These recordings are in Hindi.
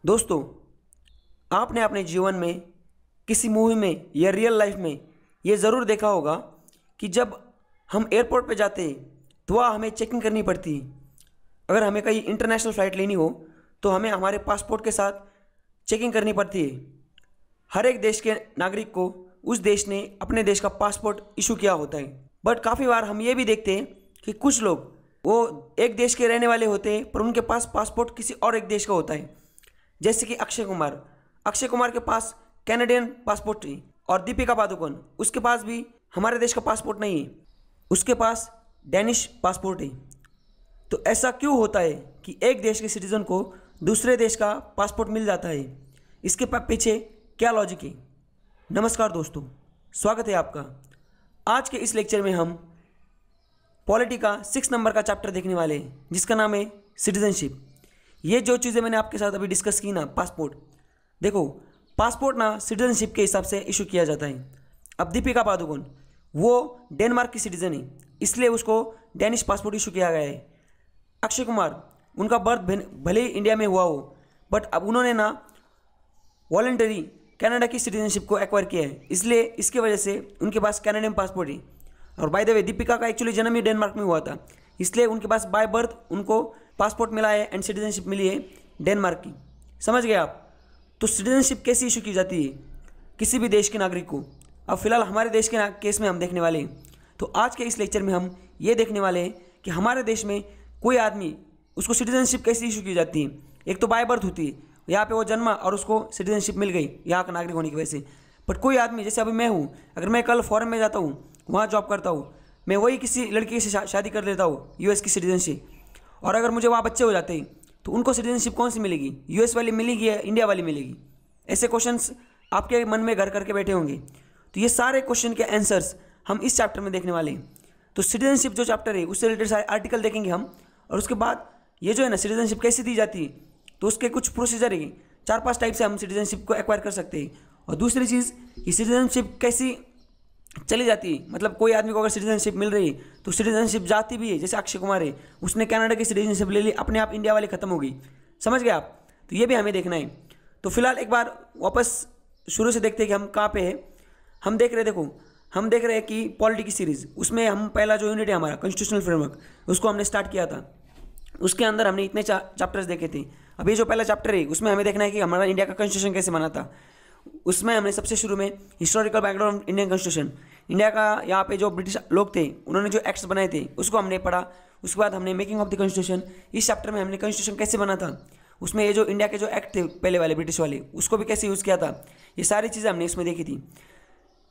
दोस्तों, आपने अपने जीवन में किसी मूवी में या रियल लाइफ में ये ज़रूर देखा होगा कि जब हम एयरपोर्ट पे जाते हैं तो वहाँ हमें चेकिंग करनी पड़ती है। अगर हमें कहीं इंटरनेशनल फ़्लाइट लेनी हो तो हमें हमारे पासपोर्ट के साथ चेकिंग करनी पड़ती है। हर एक देश के नागरिक को उस देश ने अपने देश का पासपोर्ट इशू किया होता है। बट काफ़ी बार हम ये भी देखते हैं कि कुछ लोग वो एक देश के रहने वाले होते हैं पर उनके पास पासपोर्ट किसी और एक देश का होता है। जैसे कि अक्षय कुमार के पास कैनेडियन पासपोर्ट है और दीपिका पादुकोण उसके पास भी हमारे देश का पासपोर्ट नहीं है, उसके पास डेनिश पासपोर्ट है। तो ऐसा क्यों होता है कि एक देश के सिटीज़न को दूसरे देश का पासपोर्ट मिल जाता है? इसके पीछे क्या लॉजिक है? नमस्कार दोस्तों, स्वागत है आपका। आज के इस लेक्चर में हम पॉलिटी का 6 नंबर का चैप्टर देखने वाले हैं जिसका नाम है सिटीजनशिप। ये जो चीज़ें मैंने आपके साथ अभी डिस्कस की ना, पासपोर्ट, देखो पासपोर्ट ना सिटीजनशिप के हिसाब से इशू किया जाता है। अब दीपिका पादुकोण वो डेनमार्क की सिटीज़न है, इसलिए उसको डेनिश पासपोर्ट इशू किया गया है। अक्षय कुमार उनका बर्थ भले ही इंडिया में हुआ हो बट अब उन्होंने ना वॉलंटरी कनाडा की सिटीजनशिप को एक्वायर किया है, इसलिए इसके वजह से उनके पास कैनेडियन पासपोर्ट है। और बाय द वे दीपिका का एक्चुअली जन्म ही डेनमार्क में हुआ था, इसलिए उनके पास बाय बर्थ उनको पासपोर्ट मिला है एंड सिटीजनशिप मिली है डेनमार्क की। समझ गए आप? तो सिटीजनशिप कैसे इशू की जाती है किसी भी देश के नागरिक को? अब फिलहाल हमारे देश के केस में हम देखने वाले हैं। तो आज के इस लेक्चर में हम ये देखने वाले हैं कि हमारे देश में कोई आदमी उसको सिटीजनशिप कैसे इशू की जाती है। एक तो बाय बर्थ होती है, यहाँ पे वो जन्मा और उसको सिटीजनशिप मिल गई यहाँ का नागरिक होने की वजह से। बट कोई आदमी जैसे अभी मैं हूँ, अगर मैं कल फॉरेन में जाता हूँ, वहाँ जॉब करता हूँ, मैं वही किसी लड़की से शादी कर लेता हूँ यूएस की सिटीजनशिप, और अगर मुझे वहाँ बच्चे हो जाते हैं तो उनको सिटीजनशिप कौन सी मिलेगी? यूएस वाली मिलेगी या इंडिया वाली मिलेगी? ऐसे क्वेश्चंस आपके मन में घर करके बैठे होंगे। तो ये सारे क्वेश्चन के आंसर्स हम इस चैप्टर में देखने वाले हैं। तो सिटीजनशिप जो चैप्टर है उससे रिलेटेड सारे आर्टिकल देखेंगे हम, और उसके बाद ये जो है ना सिटीजनशिप कैसे दी जाती है तो उसके कुछ प्रोसीजर है। 4-5 टाइप से हम सिटीजनशिप को एक्वायर कर सकते हैं। और दूसरी चीज़ कि सिटीजनशिप कैसी चली जाती है, मतलब कोई आदमी को अगर सिटीजनशिप मिल रही है तो सिटीजनशिप जाती भी है। जैसे अक्षय कुमार है, उसने कनाडा की सिटीजनशिप ले ली, अपने आप इंडिया वाली खत्म हो गई। समझ गए आप? तो ये भी हमें देखना है। तो फिलहाल एक बार वापस शुरू से देखते हैं कि हम कहाँ पे हैं। हम देख रहे हैं कि पॉलिटी की सीरीज़, उसमें हम पहला जो यूनिट है हमारा कॉन्स्टिट्यूशनल फ्रेमवर्क, उसको हमने स्टार्ट किया था। उसके अंदर हमने इतने चैप्टर्स देखे थे। अब ये जो पहला चैप्टर है उसमें हमें देखना है कि हमारा इंडिया का कॉन्स्टिट्यूशन कैसे बना था। उसमें हमने सबसे शुरू में historical background of Indian constitution, India का यहाँ पे जो ब्रिटिश लोग थे उन्होंने जो एक्ट्स बनाए थे उसको हमने पढ़ा। उसके बाद हमने मेकिंग ऑफ द कॉन्स्टिट्यूशन, इस चैप्टर में हमने कॉन्स्टिट्यूशन कैसे बना था, उसमें ये जो इंडिया के जो एक्ट थे पहले वाले ब्रिटिश वाले उसको भी कैसे यूज़ किया था, ये सारी चीज़ें हमने इसमें देखी थी।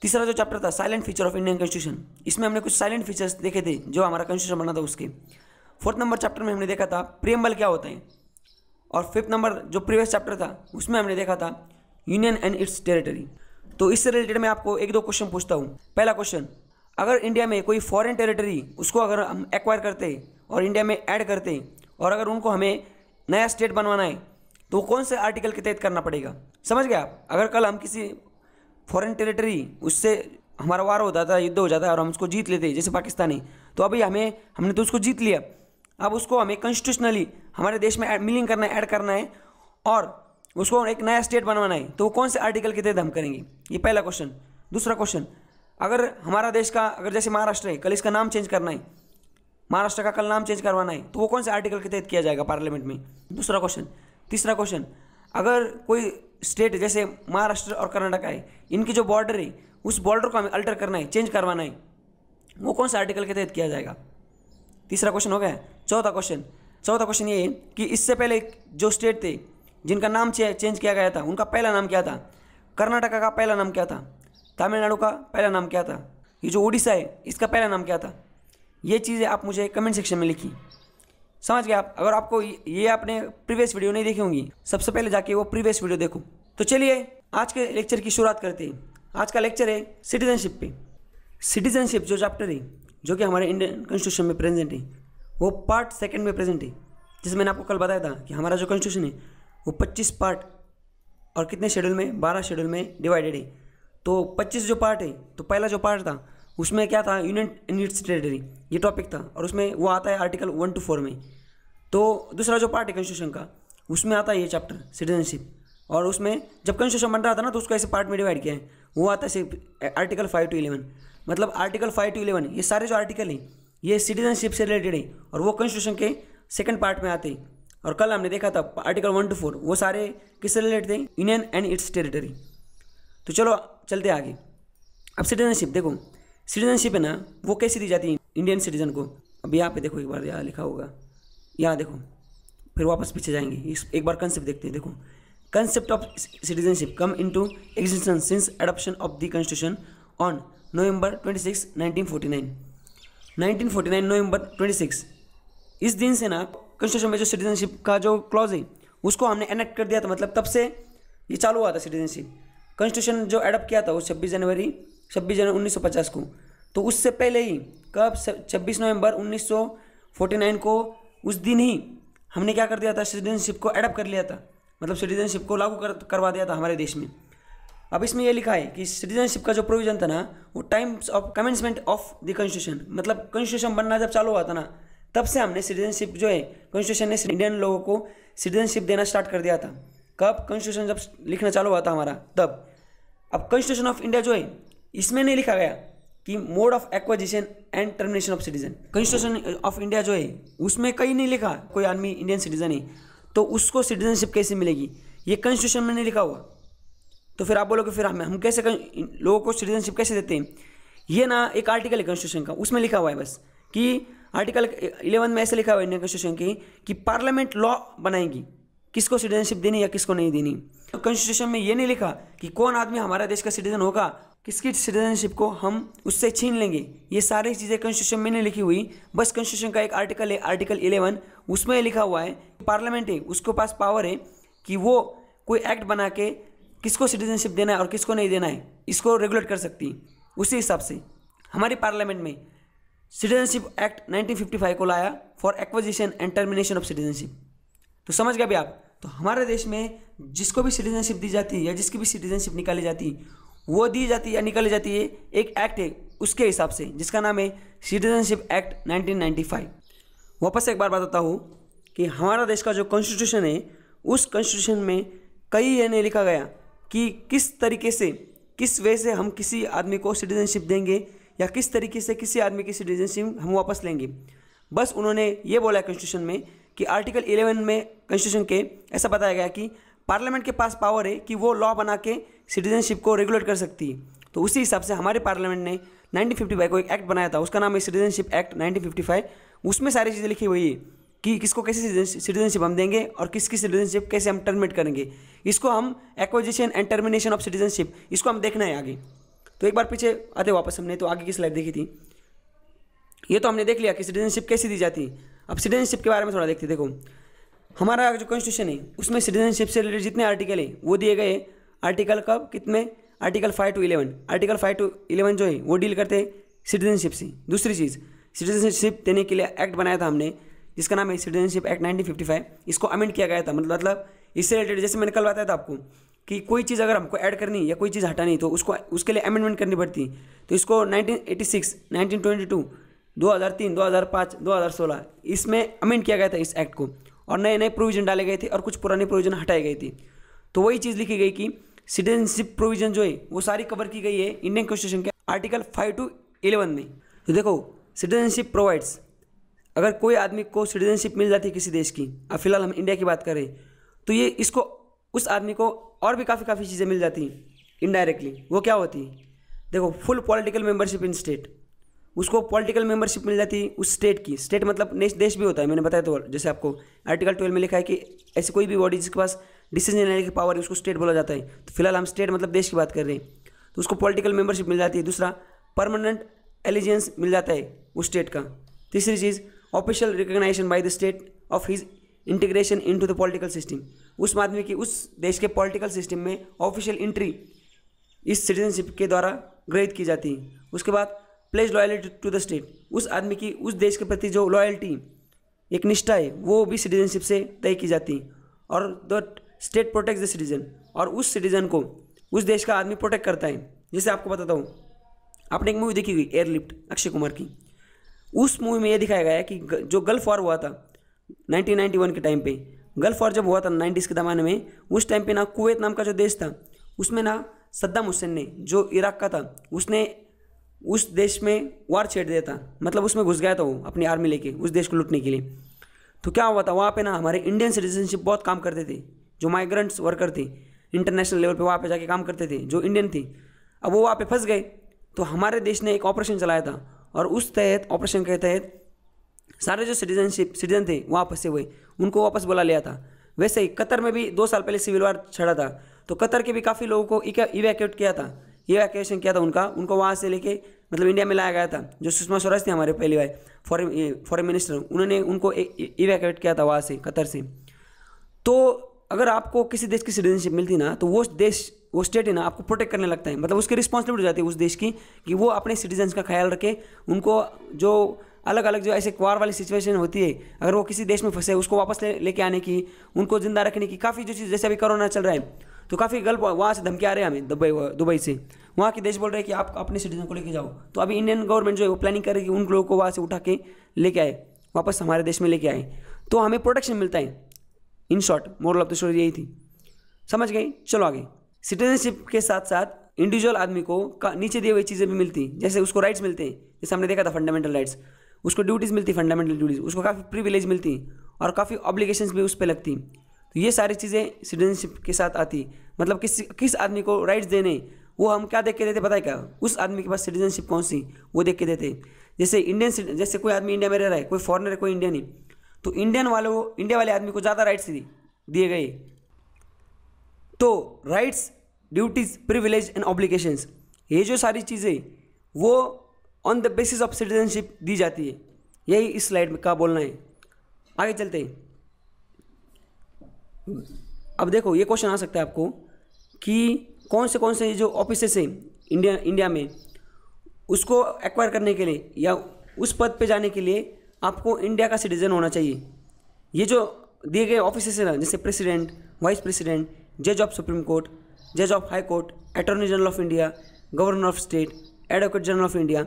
तीसरा जो चैप्टर था silent feature of Indian constitution, इसमें हमने कुछ साइलेंट फीचर्स देखे थे जो हमारा कॉन्स्टिट्यूशन बना था उसके। 4th नंबर चैप्टर में हमने देखा था प्रीएम्बल क्या होता है। और 5th नंबर जो प्रीवियस चैप्टर था उसमें हमने देखा था यूनियन एंड इट्स टेरिटरी। तो इससे रिलेटेड मैं आपको 1-2 क्वेश्चन पूछता हूँ। पहला क्वेश्चन, अगर इंडिया में कोई फॉरेन टेरिटरी उसको अगर हम एक्वायर करते और इंडिया में ऐड करते और अगर उनको हमें नया स्टेट बनवाना है तो कौन से आर्टिकल के तहत करना पड़ेगा? समझ गए आप? अगर कल हम किसी फॉरेन टेरिटरी उससे हमारा वार हो जाता है, युद्ध हो जाता है और हम उसको जीत लेते जैसे पाकिस्तानी, तो अभी हमने तो उसको जीत लिया, अब उसको हमें कॉन्स्टिट्यूशनली हमारे देश में मिलिंग करना है, ऐड करना है और उसको एक नया स्टेट बनवाना है, तो वो कौन से आर्टिकल के तहत हम करेंगे? ये पहला क्वेश्चन। दूसरा क्वेश्चन, अगर हमारा देश का अगर जैसे महाराष्ट्र है, कल इसका नाम चेंज करना है, महाराष्ट्र का कल नाम चेंज करवाना है, तो वो कौन से आर्टिकल के तहत किया जाएगा पार्लियामेंट में? दूसरा क्वेश्चन। तीसरा क्वेश्चन, अगर कोई स्टेट जैसे महाराष्ट्र और कर्नाटक है, इनकी जो बॉर्डर है उस बॉर्डर को हमें अल्टर करना है, चेंज करवाना है, वो कौन से आर्टिकल के तहत किया जाएगा? तीसरा क्वेश्चन हो गया। चौथा क्वेश्चन ये है कि इससे पहले जो स्टेट थे जिनका नाम चेंज किया गया था उनका पहला नाम क्या था? कर्नाटका का पहला नाम क्या था? तमिलनाडु का पहला नाम क्या था? ये जो उड़ीसा है इसका पहला नाम क्या था? ये चीज़ें आप मुझे कमेंट सेक्शन में लिखिए। समझ गए आप? अगर आपको ये आपने प्रीवियस वीडियो नहीं देखी होंगी, सबसे पहले जाके वो प्रीवियस वीडियो देखो। तो चलिए आज के लेक्चर की शुरुआत करते हैं। आज का लेक्चर है सिटीजनशिप पे। सिटीजनशिप जो चैप्टर है जो कि हमारे इंडियन कॉन्स्टिट्यूशन में प्रेजेंट है वो पार्ट 2 में प्रेजेंट है। जैसे मैंने आपको कल बताया था कि हमारा जो कॉन्स्टिट्यूशन है वो 25 पार्ट और कितने शेड्यूल में, 12 शेड्यूल में डिवाइडेड है। तो 25 जो पार्ट है, तो पहला जो पार्ट था उसमें क्या था? यूनियन एंड इट्स टेरिटरी, ये टॉपिक था और उसमें वो आता है आर्टिकल 1 to 4 में। तो दूसरा जो पार्ट है कॉन्स्टिट्यूशन का उसमें आता है ये चैप्टर सिटीजनशिप। और उसमें जब कॉन्स्टिट्यूशन बन रहा था ना तो उसको ऐसे पार्ट में डिवाइड किया है। वो आता है सिर्फ आर्टिकल 5 to 11, मतलब आर्टिकल 5 to 11 ये सारे जो आर्टिकल हैं ये सिटीजनशिप से रिलेटेड है और वो कॉन्स्टिट्यूशन के सेकंड पार्ट में आते हैं। और कल हमने देखा था आर्टिकल 1 to 4 वो सारे किससे रिलेटेड थे, यूनियन एंड इट्स टेरिटरी। तो चलो चलते आगे। अब सिटीजनशिप देखो, सिटीजनशिप है ना वो कैसे दी जाती है इंडियन सिटीजन को। अब यहाँ पे देखो एक बार यहाँ लिखा होगा, यहाँ देखो, फिर वापस पीछे जाएंगे, एक बार कंसेप्ट देखते हैं। देखो, concept of citizenship come into existence since adoption of the constitution on November 26, 1949। 1949 नवंबर 26 इस दिन से ना कॉन्स्टिट्यूशन में जो सिटीजनशिप का जो क्लॉज है उसको हमने एनेक्ट कर दिया था। मतलब तब से ये चालू हुआ था सिटीजनशिप। कॉन्स्टिट्यूशन जो एडॉप्ट किया था वो 26 जनवरी 1950 को। तो उससे पहले ही कब 26 नवंबर 1949 को उस दिन ही हमने क्या कर दिया था, सिटीजनशिप को एडॉप्ट कर लिया था, मतलब सिटीजनशिप को लागू करवा दिया था हमारे देश में। अब इसमें ये लिखा है कि सिटीजनशिप का जो प्रोविजन था ना वो times of commencement of the constitution, मतलब कॉन्स्टिट्यूशन बनना जब चालू हुआ था ना तब से हमने सिटीजनशिप जो है कॉन्स्टिट्यूशन ने इंडियन लोगों को सिटीजनशिप देना स्टार्ट कर दिया था। कब, कॉन्स्टिट्यूशन जब लिखना चालू हुआ था हमारा तब। अब कॉन्स्टिट्यूशन ऑफ इंडिया जो है इसमें नहीं लिखा गया कि mode of acquisition and termination of citizen. Constitution of India जो है उसमें कहीं नहीं लिखा कोई आदमी इंडियन सिटीजन है तो उसको सिटीजनशिप कैसे मिलेगी, ये कॉन्स्टिट्यूशन में नहीं लिखा हुआ। तो फिर आप बोलोगे फिर हम कैसे लोगों को सिटीजनशिप कैसे देते हैं। ये ना एक आर्टिकल है कॉन्स्टिट्यूशन का, उसमें लिखा हुआ है बस कि आर्टिकल 11 में ऐसे लिखा हुआ है इंडियन कॉन्स्टिट्यूशन की कि पार्लियामेंट लॉ बनाएगी किसको सिटीजनशिप देनी या किसको नहीं देनी। कॉन्स्टिट्यूशन में ये नहीं लिखा कि कौन आदमी हमारा देश का सिटीजन होगा, किसकी सिटीजनशिप को हम उससे छीन लेंगे। ये सारी चीज़ें कॉन्स्टिट्यूशन में नहीं लिखी हुई, बस कॉन्स्टिट्यूशन का एक आर्टिकल है आर्टिकल 11, उसमें लिखा हुआ है पार्लियामेंट है उसके पास पावर है कि वो कोई एक्ट बना के किसको सिटीजनशिप देना है और किसको नहीं देना है इसको रेगुलेट कर सकती है। उसी हिसाब से हमारी पार्लियामेंट में सिटीजनशिप एक्ट 1955 को लाया for acquisition and termination of citizenship. तो समझ गए भी आप। तो हमारे देश में जिसको भी सिटीजनशिप दी जाती है या जिसकी भी सिटीजनशिप निकाली जाती है वो दी जाती है या निकाली जाती है एक एक्ट है उसके हिसाब से जिसका नाम है सिटीजनशिप एक्ट 1995। वापस एक बार बताता हूँ कि हमारा देश का जो कॉन्स्टिट्यूशन है उस कॉन्स्टिट्यूशन में कहीं ये नहीं लिखा गया कि किस तरीके से किस वे से हम किसी आदमी को सिटीजनशिप देंगे या किस तरीके से किसी आदमी की सिटीजनशिप हम वापस लेंगे। बस उन्होंने ये बोला है कॉन्स्टिट्यूशन में कि आर्टिकल 11 में कॉन्स्टिट्यूशन के ऐसा बताया गया कि पार्लियामेंट के पास पावर है कि वो लॉ बना के सिटीजनशिप को रेगुलेट कर सकती है। तो उसी हिसाब से हमारे पार्लियामेंट ने 1955 को एक एक्ट बनाया था, उसका नाम है सिटीजनशिप एक्ट 1955। उसमें सारी चीज़ें लिखी हुई है कि किसको कैसे सिटीजनशिप हम देंगे और किसकी सिटीजनशिप कैसे हम टर्मिनेट करेंगे। इसको हम acquisition and termination of citizenship इसको हम देखना है आगे। तो एक बार पीछे आते वापस, हमने तो आगे की स्लाइड देखी थी, ये तो हमने देख लिया कि सिटीजनशिप कैसी दी जाती है। अब सिटीजनशिप के बारे में थोड़ा देखते। देखो, हमारा जो कॉन्स्टिट्यूशन है उसमें सिटीजनशिप से रिलेटेड जितने आर्टिकल हैं वो दिए गए। आर्टिकल कब कितने, आर्टिकल 5 to 11। आर्टिकल 5 to 11 जो है वो डील करते हैं सिटीजनशिप से। दूसरी चीज़, सिटीजनशिप देने के लिए एक्ट बनाया था हमने जिसका नाम है सिटीजनशिप एक्ट 1955। इसको अमेंड किया गया था, मतलब इससे रिलेटेड जैसे मैंने कल बताया था आपको कि कोई चीज़ अगर हमको ऐड करनी या कोई चीज़ हटानी तो उसके लिए अमेंडमेंट करनी पड़ती। तो इसको 1986, 1922, 2003, 2005, 2016 इसमें अमेंड किया गया था इस एक्ट को और नए नए प्रोविजन डाले गए थे और कुछ पुराने प्रोविजन हटाए गए थे। तो वही चीज़ लिखी गई कि सिटीजनशिप प्रोविजन जो है वो सारी कवर की गई है इंडियन कॉन्स्टिट्यूशन के आर्टिकल 5 to 11 में। तो देखो, सिटीजनशिप प्रोवाइड्स, अगर कोई आदमी को सिटीजनशिप मिल जाती है किसी देश की, अब फिलहाल हम इंडिया की बात करें तो ये इसको उस आदमी को और भी काफ़ी चीज़ें मिल जाती हैं इनडायरेक्टली। वो क्या होती है, देखो, full political membership in state, उसको पॉलिटिकल मेंबरशिप मिल जाती है उस स्टेट की। स्टेट मतलब देश भी होता है, मैंने बताया। तो जैसे आपको आर्टिकल 12 में लिखा है कि ऐसी कोई भी बॉडी जिसके पास डिसीजन लेने की पावर है उसको स्टेट बोला जाता है। तो फिलहाल हम स्टेट मतलब देश की बात कर रहे हैं, तो उसको पॉलिटिकल मेंबरशिप मिल जाती है। दूसरा, परमानेंट एलिजेंस मिल जाता है उस स्टेट का। तीसरी चीज़, official recognition by the state of his integration into the political system, उस आदमी की उस देश के पॉलिटिकल सिस्टम में ऑफिशियल एंट्री इस सिटीजनशिप के द्वारा गृहीत की जाती है। उसके बाद pledge loyalty to the state, उस आदमी की उस देश के प्रति जो लॉयल्टी, एक निष्ठा है, वो भी सिटीजनशिप से तय की जाती है। और the state protect the citizen, और उस सिटीजन को उस देश का आदमी प्रोटेक्ट करता है। जैसे आपको बताता हूँ, आपने एक मूवी देखी हुई एयरलिफ्ट, अक्षय कुमार की। उस मूवी में ये दिखाया गया है कि जो गल्फ वॉर हुआ था 1991 के टाइम पे, गल्फ वॉर जब हुआ था 90s के ज़माने में, उस टाइम पे ना कुवैत नाम का जो देश था उसमें ना सद्दाम हुसैन ने, जो इराक का था, उसने उस देश में वार छेड़ दिया था। मतलब उसमें घुस गया था वो अपनी आर्मी लेके उस देश को लूटने के लिए। तो क्या हुआ था, वहाँ पे ना हमारे इंडियन सिटीजनशिप बहुत काम करते थे, जो माइग्रेंट्स वर्कर थे इंटरनेशनल लेवल पे वहाँ पे जाके काम करते थे जो इंडियन थे। अब वो वहाँ पे फंस गए, तो हमारे देश ने एक ऑपरेशन चलाया था और उस तहत ऑपरेशन के तहत सारे जो सिटीजन थे वहाँ फंसे हुए उनको वापस बुला लिया था। वैसे ही कतर में भी 2 साल पहले सिविल वार छड़ा था, तो कतर के भी काफ़ी लोगों को इवैक्यूएट किया था, इवैक्यूएशन किया था उनको वहाँ से लेके मतलब इंडिया में लाया गया था। जो सुषमा स्वराज थी हमारे पहली बार फॉरेन मिनिस्टर, उन्होंने उनको इवैक्यूएट किया था वहाँ से, कतर से। तो अगर आपको किसी देश की सिटीजनशिप मिलती ना, तो वो देश, वो स्टेट है ना, आपको प्रोटेक्ट करने लगता है। मतलब उसकी रिस्पॉन्सिबिलिटी हो जाती है उस देश की कि वो अपने सिटीजन्स का ख्याल रखे। उनको जो अलग अलग जो ऐसे वार वाली सिचुएशन होती है, अगर वो किसी देश में फंसे उसको वापस लेके आने की, उनको जिंदा रखने की काफ़ी जो चीज़, जैसे अभी कोरोना चल रहा है तो काफ़ी गल्फ वहाँ से धमकी आ रहे हैं हमें, दुबई से वहाँ के देश बोल रहे हैं कि आप अपने सिटीजन को लेके जाओ। तो अभी इंडियन गवर्नमेंट जो है वो प्लानिंग कर रही है कि उन लोगों को वहाँ से उठा के लेके आए, वापस हमारे देश में लेके आए, तो हमें प्रोटेक्शन मिलता है। In short moral of the story यही थी। समझ गए? चलो आगे। सिटीजनशिप के साथ साथ इंडिविजुअल आदमी को नीचे दिए हुई चीज़ें भी मिलती, जैसे उसको राइट्स मिलते हैं, जैसे हमने देखा था फंडामेंटल राइट्स, उसको ड्यूटीज़ मिलती, फंडामेंटल ड्यूटीज़, उसको काफ़ी प्रिविलेज मिलती और काफ़ी ऑब्लिगेशंस भी उस पर लगती। तो ये सारी चीज़ें सिटीजनशिप के साथ आती। मतलब किस आदमी को राइट्स देने, वो हम क्या देख के देते पता है क्या? उस आदमी के पास सिटीजनशिप कौन सी, वो देख के देते। जैसे जैसे कोई आदमी इंडिया में रह रहा है, कोई फॉरेनर है, कोई इंडियन है, तो इंडिया वाले आदमी को ज़्यादा राइट्स दिए गए। तो rights, duties, privilege and obligations, ये जो सारी चीज़ें वो on the basis of citizenship दी जाती है। यही इस स्लाइड में का बोलना है। आगे चलते हैं। अब देखो ये क्वेश्चन आ सकता है आपको कि कौन से जो ऑफिसेस हैं इंडिया में, उसको एक्वायर करने के लिए या उस पद पे जाने के लिए आपको इंडिया का सिटीजन होना चाहिए। ये जो दिए गए ऑफिसेस हैं ना, जैसे प्रेसिडेंट, वाइस प्रेसिडेंट, जज ऑफ सुप्रीम कोर्ट, जज of high court, attorney general of India, governor of state, advocate general of India,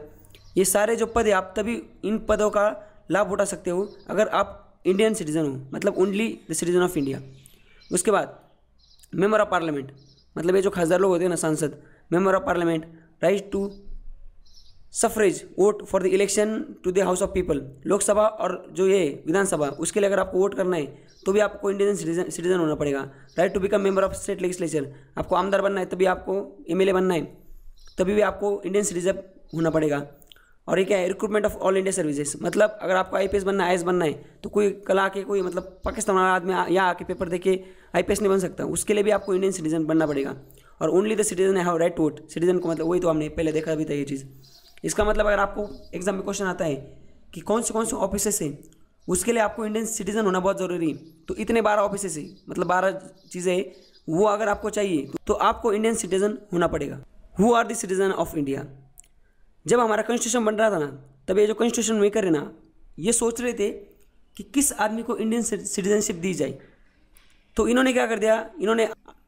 ये सारे जो पद है आप तभी इन पदों का लाभ उठा सकते हो अगर आप इंडियन सिटीजन हो, मतलब only the citizen of India. उसके बाद मेंबर ऑफ पार्लियामेंट, मतलब ये जो खासदार लोग होते हैं ना, सांसद, member of parliament, right to suffrage, vote for the election to the house of people, Lok Sabha और जो ये विधानसभा, उसके लिए अगर आपको वोट करना है तो भी आपको इंडियन सिटीजन होना पड़ेगा। Right to become member of state legislature, आपको आमदार बनना है तभी आपको एमएलए बनना है, तभी भी आपको इंडियन सिटीजन होना पड़ेगा। और ये क्या है? Recruitment of all India services, मतलब अगर आपको आईपीएस बनना है, आईएएस बनना है, तो कोई कल आके कोई मतलब पाकिस्तान वाला आदमी यहाँ आके पेपर दे के आईपीएस नहीं बन सकता, उसके लिए भी आपको इंडियन सिटीजन बनना पड़ेगा। और only the citizen have right to vote, citizen को मतलब वही तो हमने पहले देखा भी था ये चीज़। इसका मतलब अगर आपको एग्जाम में क्वेश्चन आता है कि कौन से ऑफिसेस हैं, उसके लिए आपको इंडियन सिटीजन होना बहुत ज़रूरी है, तो इतने 12 ऑफिसेस है, मतलब 12 चीज़ें, वो अगर आपको चाहिए तो आपको इंडियन सिटीजन होना पड़ेगा। Who are the citizen of India? जब हमारा कॉन्स्टिट्यूशन बन रहा था ना, तब ये जो कॉन्स्टिट्यूशन मेकर है ना, ये सोच रहे थे कि किस आदमी को इंडियन सिटीजनशिप दी जाए। तो इन्होंने क्या कर दिया, इन्होंने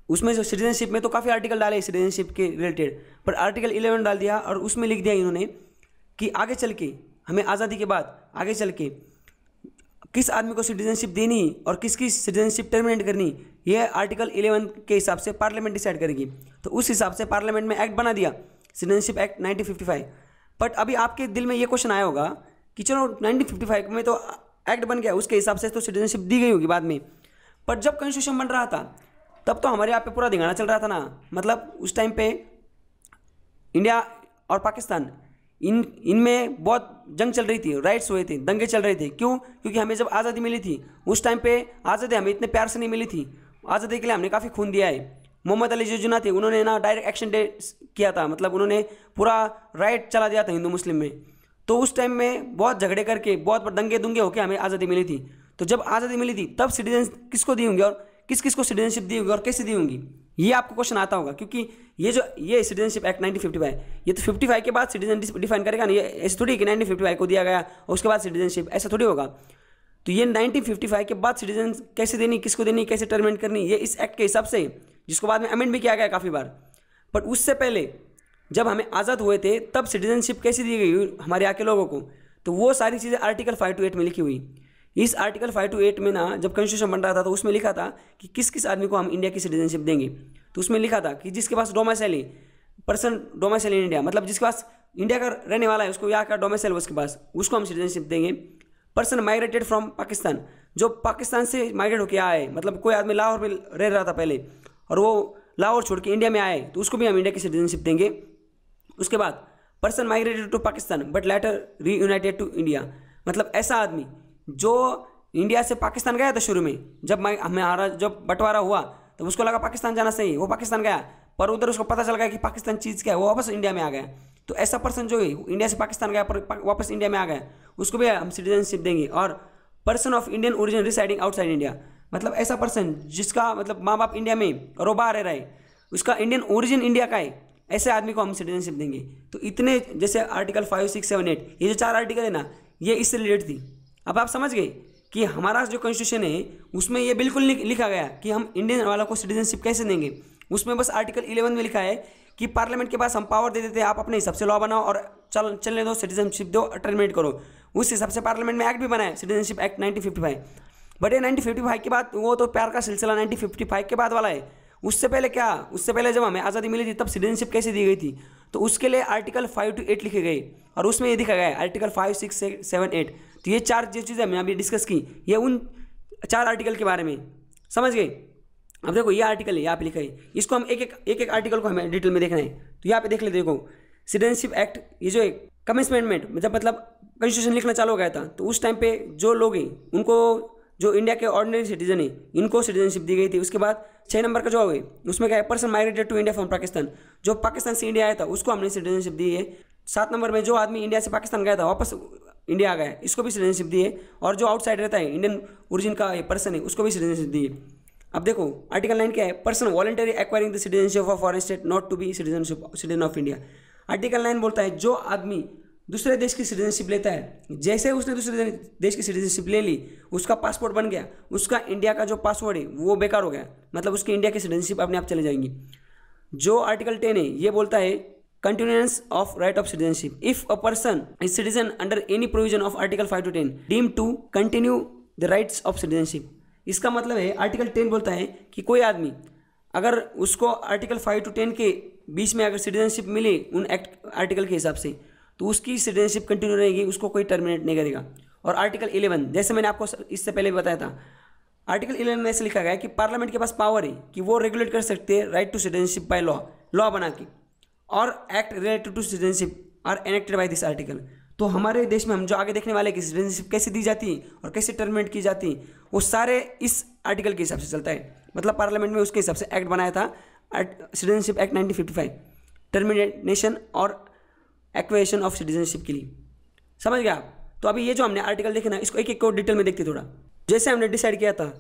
उसमें जो सिटीजनशिप में तो काफ़ी आर्टिकल डाले सिटीजनशिप के रिलेटेड, पर आर्टिकल 11 डाल दिया और उसमें लिख दिया इन्होंने कि आगे चल के हमें आज़ादी के बाद आगे चल के किस आदमी को सिटीजनशिप देनी और किसकी सिटीजनशिप टर्मिनेट करनी, यह आर्टिकल 11 के हिसाब से पार्लियामेंट डिसाइड करेगी। तो उस हिसाब से पार्लियामेंट में एक्ट बना दिया, सिटीजनशिप एक्ट 1955। बट अभी आपके दिल में ये क्वेश्चन आया होगा कि चलो 1955 में तो एक्ट बन गया, उसके हिसाब से तो सिटीजनशिप दी गई होगी बाद में, पर जब कॉन्स्टिट्यूशन बन रहा था तब तो हमारे यहाँ पे पूरा धिंगाना चल रहा था ना। मतलब उस टाइम पे इंडिया और पाकिस्तान इनमें बहुत जंग चल रही थी, राइट्स हुए थे, दंगे चल रहे थे। क्यों? क्योंकि हमें जब आज़ादी मिली थी उस टाइम पे आज़ादी हमें इतने प्यार से नहीं मिली थी, आज़ादी के लिए हमने काफ़ी खून दिया है। मोहम्मद अली जिन्ना थे, उन्होंने ना डायरेक्ट एक्शन किया था, मतलब उन्होंने पूरा राइट चला दिया था हिंदू मुस्लिम में। तो उस टाइम में बहुत झगड़े करके, बहुत दंगे दुंगे होकर हमें आज़ादी मिली थी। तो जब आज़ादी मिली थी तब सिटीजन किसको दी होंगी और किस किस को सिटीजनशिप दी होगी और कैसे दी होंगी, ये आपको क्वेश्चन आता होगा। क्योंकि ये सिटीजनशिप एक्ट 1955, ये तो 55 के बाद सिटीजन डिफाइन करेगा ना, ये ऐसे थोड़ी कि 1955 को दिया गया और उसके बाद सिटीजनशिप, ऐसा थोड़ी होगा। तो ये 1955 के बाद सिटीजन कैसे देनी, किसको देनी, कैसे टर्मिनेट करनी, ये इस एक्ट के हिसाब से, जिसको बाद में अमेंड भी किया गया काफ़ी बार। बट उससे पहले जब हमें आज़ाद हुए थे तब सिटीजनशिप कैसी दी गई हमारे यहाँ के लोगों को, तो वो सारी चीज़ें आर्टिकल 5 to 8 में लिखी हुई। इस आर्टिकल 5 to 8 में ना जब कॉन्स्टिट्यूशन बन रहा था तो उसमें लिखा था कि किस किस आदमी को हम इंडिया की सिटीजनशिप देंगे। तो उसमें लिखा था कि जिसके पास domicile person domicile in India, मतलब जिसके पास इंडिया का रहने वाला है, उसको यहाँ का डोमिसाइल उसके पास, उसको हम सिटीजनशिप देंगे। पर्सन माइग्रेटेड फ्रॉम पाकिस्तान, जो पाकिस्तान से माइग्रेट होकर आए, मतलब कोई आदमी लाहौर में रह रहा था पहले और वो लाहौर छोड़ के इंडिया में आए तो उसको भी हम इंडिया की सिटीजनशिप देंगे। उसके बाद person migrated to Pakistan but later reunited to India, मतलब ऐसा आदमी जो इंडिया से पाकिस्तान गया था शुरू में, जब बंटवारा हुआ तो उसको लगा पाकिस्तान जाना सही, वो पाकिस्तान गया, पर उधर उसको पता चल गया कि पाकिस्तान चीज़ क्या है, वो वापस इंडिया में आ गया। तो ऐसा पर्सन जो है इंडिया से पाकिस्तान गया पर वापस इंडिया में आ गया, उसको भी हम सिटीजनशिप देंगे। और person of Indian origin residing outside India, मतलब ऐसा पर्सन जिसका मतलब माँ बाप इंडिया में और वो बाहर रह रहा है, उसका इंडियन ओरिजिन इंडिया का है, ऐसे आदमी को हम सिटीजनशिप देंगे। तो इतने जैसे आर्टिकल 5, 6, 7, 8 ये जो 4 आर्टिकल है ना, ये इससे रिलेटेड थी। अब आप समझ गए कि हमारा जो कॉन्स्टिट्यूशन है उसमें ये बिल्कुल लिखा गया कि हम इंडियन वालों को सिटीजनशिप कैसे देंगे। उसमें बस आर्टिकल 11 में लिखा है कि पार्लियामेंट के पास हम पावर दे देते हैं, आप अपने हिसाब से लॉ बनाओ और चलने दो, सिटीजनशिप दो, टर्मिनेट करो। उस हिसाब से पार्लियामेंट में एक्ट भी बनाया, सिटीजनशिप एक्ट 1955। बट ये 1955 के बाद, वो तो प्यार का सिलसिला 1955 के बाद वाला है। उससे पहले क्या, उससे पहले जब हमें आज़ादी मिली थी तब सिटीजनशिप कैसे दी गई थी, तो उसके लिए आर्टिकल 5 to 8 लिखे गए और उसमें ये दिखा गया है आर्टिकल 5, 6, 7, 8। तो ये 4 जो चीज़ें हमने अभी डिस्कस की, ये उन 4 आर्टिकल के बारे में, समझ गए। अब देखो ये आर्टिकल है, यहाँ पे लिखा है, इसको हम एक आर्टिकल को हमें डिटेल में देखना है। तो यहाँ पे देख ले, देखो सिटीजनशिप एक्ट, ये जो एक कमिटमेंट जब मतलब कॉन्स्टिट्यूशन लिखना चालू हो गया था तो उस टाइम पे जो लोग हैं उनको, जो इंडिया के ऑर्डिनरी सिटीजन है, इनको सिटीजनशिप दी गई थी। उसके बाद 6 नंबर का जो है उसमें क्या है, person migrated to India from Pakistan, जो पाकिस्तान से इंडिया आया था उसको हमने सिटीजनशिप दी है। 7 नंबर में जो आदमी इंडिया से पाकिस्तान गया था वापस इंडिया आ गया, इसको भी सिटीजनशिप दी है। और जो आउटसाइड रहता है, इंडियन ओरिजिन का पर्सन है, उसको भी सिटीजनशिप दी है। अब देखो आर्टिकल 9 क्या है, person voluntary acquiring the citizenship of foreign state not to be citizen of India. Article 9 बोलता है जो आदमी दूसरे देश की सिटीजनशिप लेता है, जैसे उसने दूसरे देश की सिटीजनशिप ले ली, उसका पासपोर्ट बन गया, उसका इंडिया का जो पासवर्ड है वो बेकार हो गया, मतलब उसकी इंडिया की सिटीजनशिप अपने आप चले जाएंगी। जो आर्टिकल 10 है ये बोलता है continuance of right of citizenship, if a person is citizen under any provision of article 5 to 10 deem to continue the rights of citizenship. इसका मतलब है आर्टिकल 10 बोलता है कि कोई आदमी अगर उसको आर्टिकल 5 to 10 के बीच में अगर सिटीजनशिप मिले उन एक्ट आर्टिकल के हिसाब से, तो उसकी सिटीजनशिप कंटिन्यू रहेगी, उसको कोई टर्मिनेट नहीं करेगा। और आर्टिकल 11 जैसे मैंने आपको इससे पहले बताया था, आर्टिकल 11 में ऐसे लिखा गया है कि पार्लियामेंट के पास पावर है कि वो रेगुलेट कर सकते हैं right to citizenship by law बना के, और act related to citizenship are enacted by this article. तो हमारे देश में हम जो आगे देखने वाले कि सिटीजनशिप कैसे दी जाती है और कैसे टर्मिनेट की जाती है, वो सारे इस आर्टिकल के हिसाब से चलता है। मतलब पार्लियामेंट में उसके हिसाब से एक्ट बनाया था, सिटीजनशिप एक्ट 1955, टर्मिनेशन और एक्वायरेशन ऑफ सिटीजनशिप के लिए। समझ गया आप। तो अभी ये जो हमने आर्टिकल देखे ना, इसको एक एक को डिटेल में देखते थोड़ा, जैसे हमने डिसाइड किया था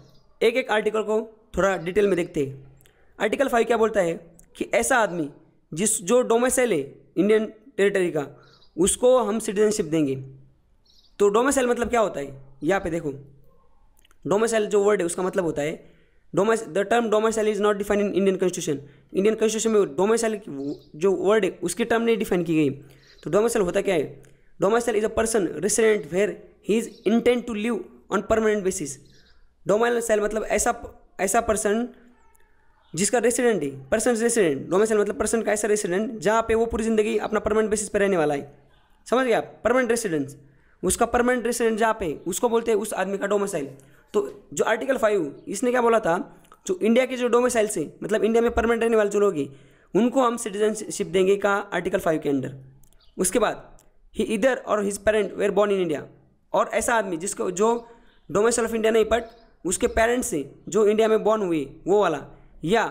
एक एक आर्टिकल को थोड़ा डिटेल में देखते। आर्टिकल 5 क्या बोलता है कि ऐसा आदमी जो डोमिसाइल है इंडियन टेरिटरी का, उसको हम सिटीजनशिप देंगे। तो डोमिसाइल मतलब क्या होता है, यहाँ पे देखो डोमिसाइल जो वर्ड है उसका मतलब होता है, the term domicile is not defined in Indian constitution. Indian constitution में डोमिसाइल जो वर्ड है उसकी टर्म नहीं डिफाइन की गई। तो डोमिसाइल होता क्या है, domicile is a person resident where he is intend to live on permanent basis. Domicile मतलब ऐसा पर्सन जिसका रेसिडेंट है, पर्सन रेसिडेंट, डोमिसाइल मतलब पर्सन का ऐसा रेसिडेंट जहाँ पे वो पूरी ज़िंदगी अपना परमानेंट बेसिस पे रहने वाला है। समझ गया आप, परमानेंट रेसिडेंस, उसका परमानेंट रेसिडेंट जहाँ पे उसको बोलते हैं उस आदमी का डोमिसाइल। तो जो आर्टिकल 5 इसने क्या बोला था, जो इंडिया के जो डोमिसाइल से मतलब इंडिया में परमानेंट रहने वाले जो लोग हैं उनको हम सिटीजनशिप देंगे का आर्टिकल 5 के अंडर। उसके बाद ही इधर और his parent were born in India, और ऐसा आदमी जिसको जो डोमिसाइल ऑफ इंडिया नहीं बट उसके पेरेंट्स से जो इंडिया में बॉर्न हुए वो वाला, या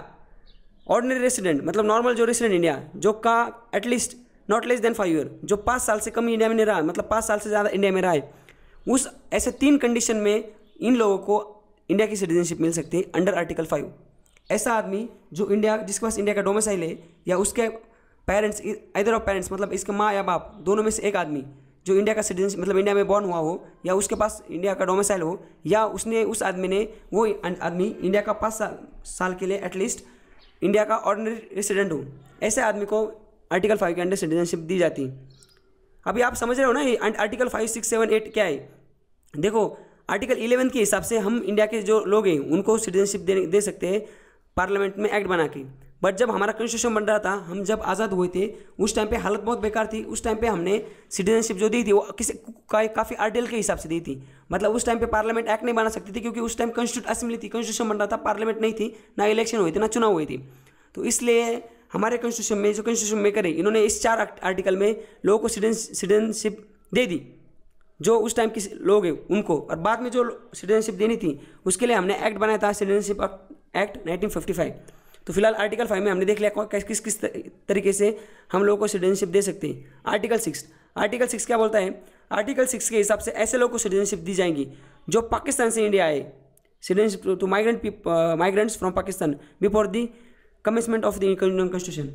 ऑर्डिनरी रेसिडेंट मतलब नॉर्मल जो रेसिडेंट इंडिया जो का at least not less than 5 year, जो 5 साल से कम इंडिया में नहीं रहा, मतलब 5 साल से ज़्यादा इंडिया में रहा है, उस ऐसे 3 कंडीशन में इन लोगों को इंडिया की सिटीजनशिप मिल सकती है अंडर आर्टिकल 5। ऐसा आदमी जो इंडिया जिसके पास इंडिया का डोमिसाइल है, या उसके पेरेंट्स इधर ऑफ पेरेंट्स मतलब इसके माँ या बाप दोनों में से एक आदमी जो इंडिया का सिटीजन मतलब इंडिया में बॉर्न हुआ हो, या उसके पास इंडिया का डोमिसाइल हो, या उसने उस आदमी ने वो आदमी इंडिया का 5 साल के लिए एटलीस्ट इंडिया का ऑर्डिनरी रेसिडेंट हो, ऐसे आदमी को आर्टिकल 5 के अंडर सिटीजनशिप दी जाती है। अभी आप समझ रहे हो ना ये आर्टिकल 5, 6, 7, 8 क्या है। देखो आर्टिकल 11 के हिसाब से हम इंडिया के जो लोग हैं उनको सिटीजनशिप दे सकते हैं पार्लियामेंट में एक्ट बना के। बट जब हमारा कॉन्स्टिट्यूशन बन रहा था, हम जब आज़ाद हुए थे, उस टाइम पे हालत बहुत बेकार थी। उस टाइम पे हमने सिटीजनशिप जो दी थी वो काफ़ी आर्टिकल के हिसाब से दी थी। मतलब उस टाइम पे पार्लियामेंट एक्ट नहीं बना सकती थी, क्योंकि उस टाइम कॉन्स्टिट्यूट असेंबली थी, कॉन्स्टिट्यूशन बन रहा था, पार्लियामेंट नहीं थी, ना इलेक्शन हुए थे, ना चुनाव हुए थे। तो इसलिए हमारे कॉन्स्टिट्यूशन में जो कॉन्स्टिट्यूशन मेकर है, इन्होंने इस 4 आर्टिकल में लोगों को सिटीजनशिप दे दी जो उस टाइम के लोग हैं उनको। और बाद में जो सिटीजनशिप देनी थी उसके लिए हमने एक्ट बनाया था, सिटीजनशिप एक्ट 1955। तो फिलहाल आर्टिकल 5 में हमने देख लिया किस किस तरीके से हम लोगों को सिटीजनशिप दे सकते हैं। आर्टिकल 6 क्या बोलता है? आर्टिकल 6 के हिसाब से ऐसे लोगों को सिटीजनशिप दी जाएंगी जो पाकिस्तान से इंडिया आए, citizenship to migrants from Pakistan before the commencement of the Indian constitution.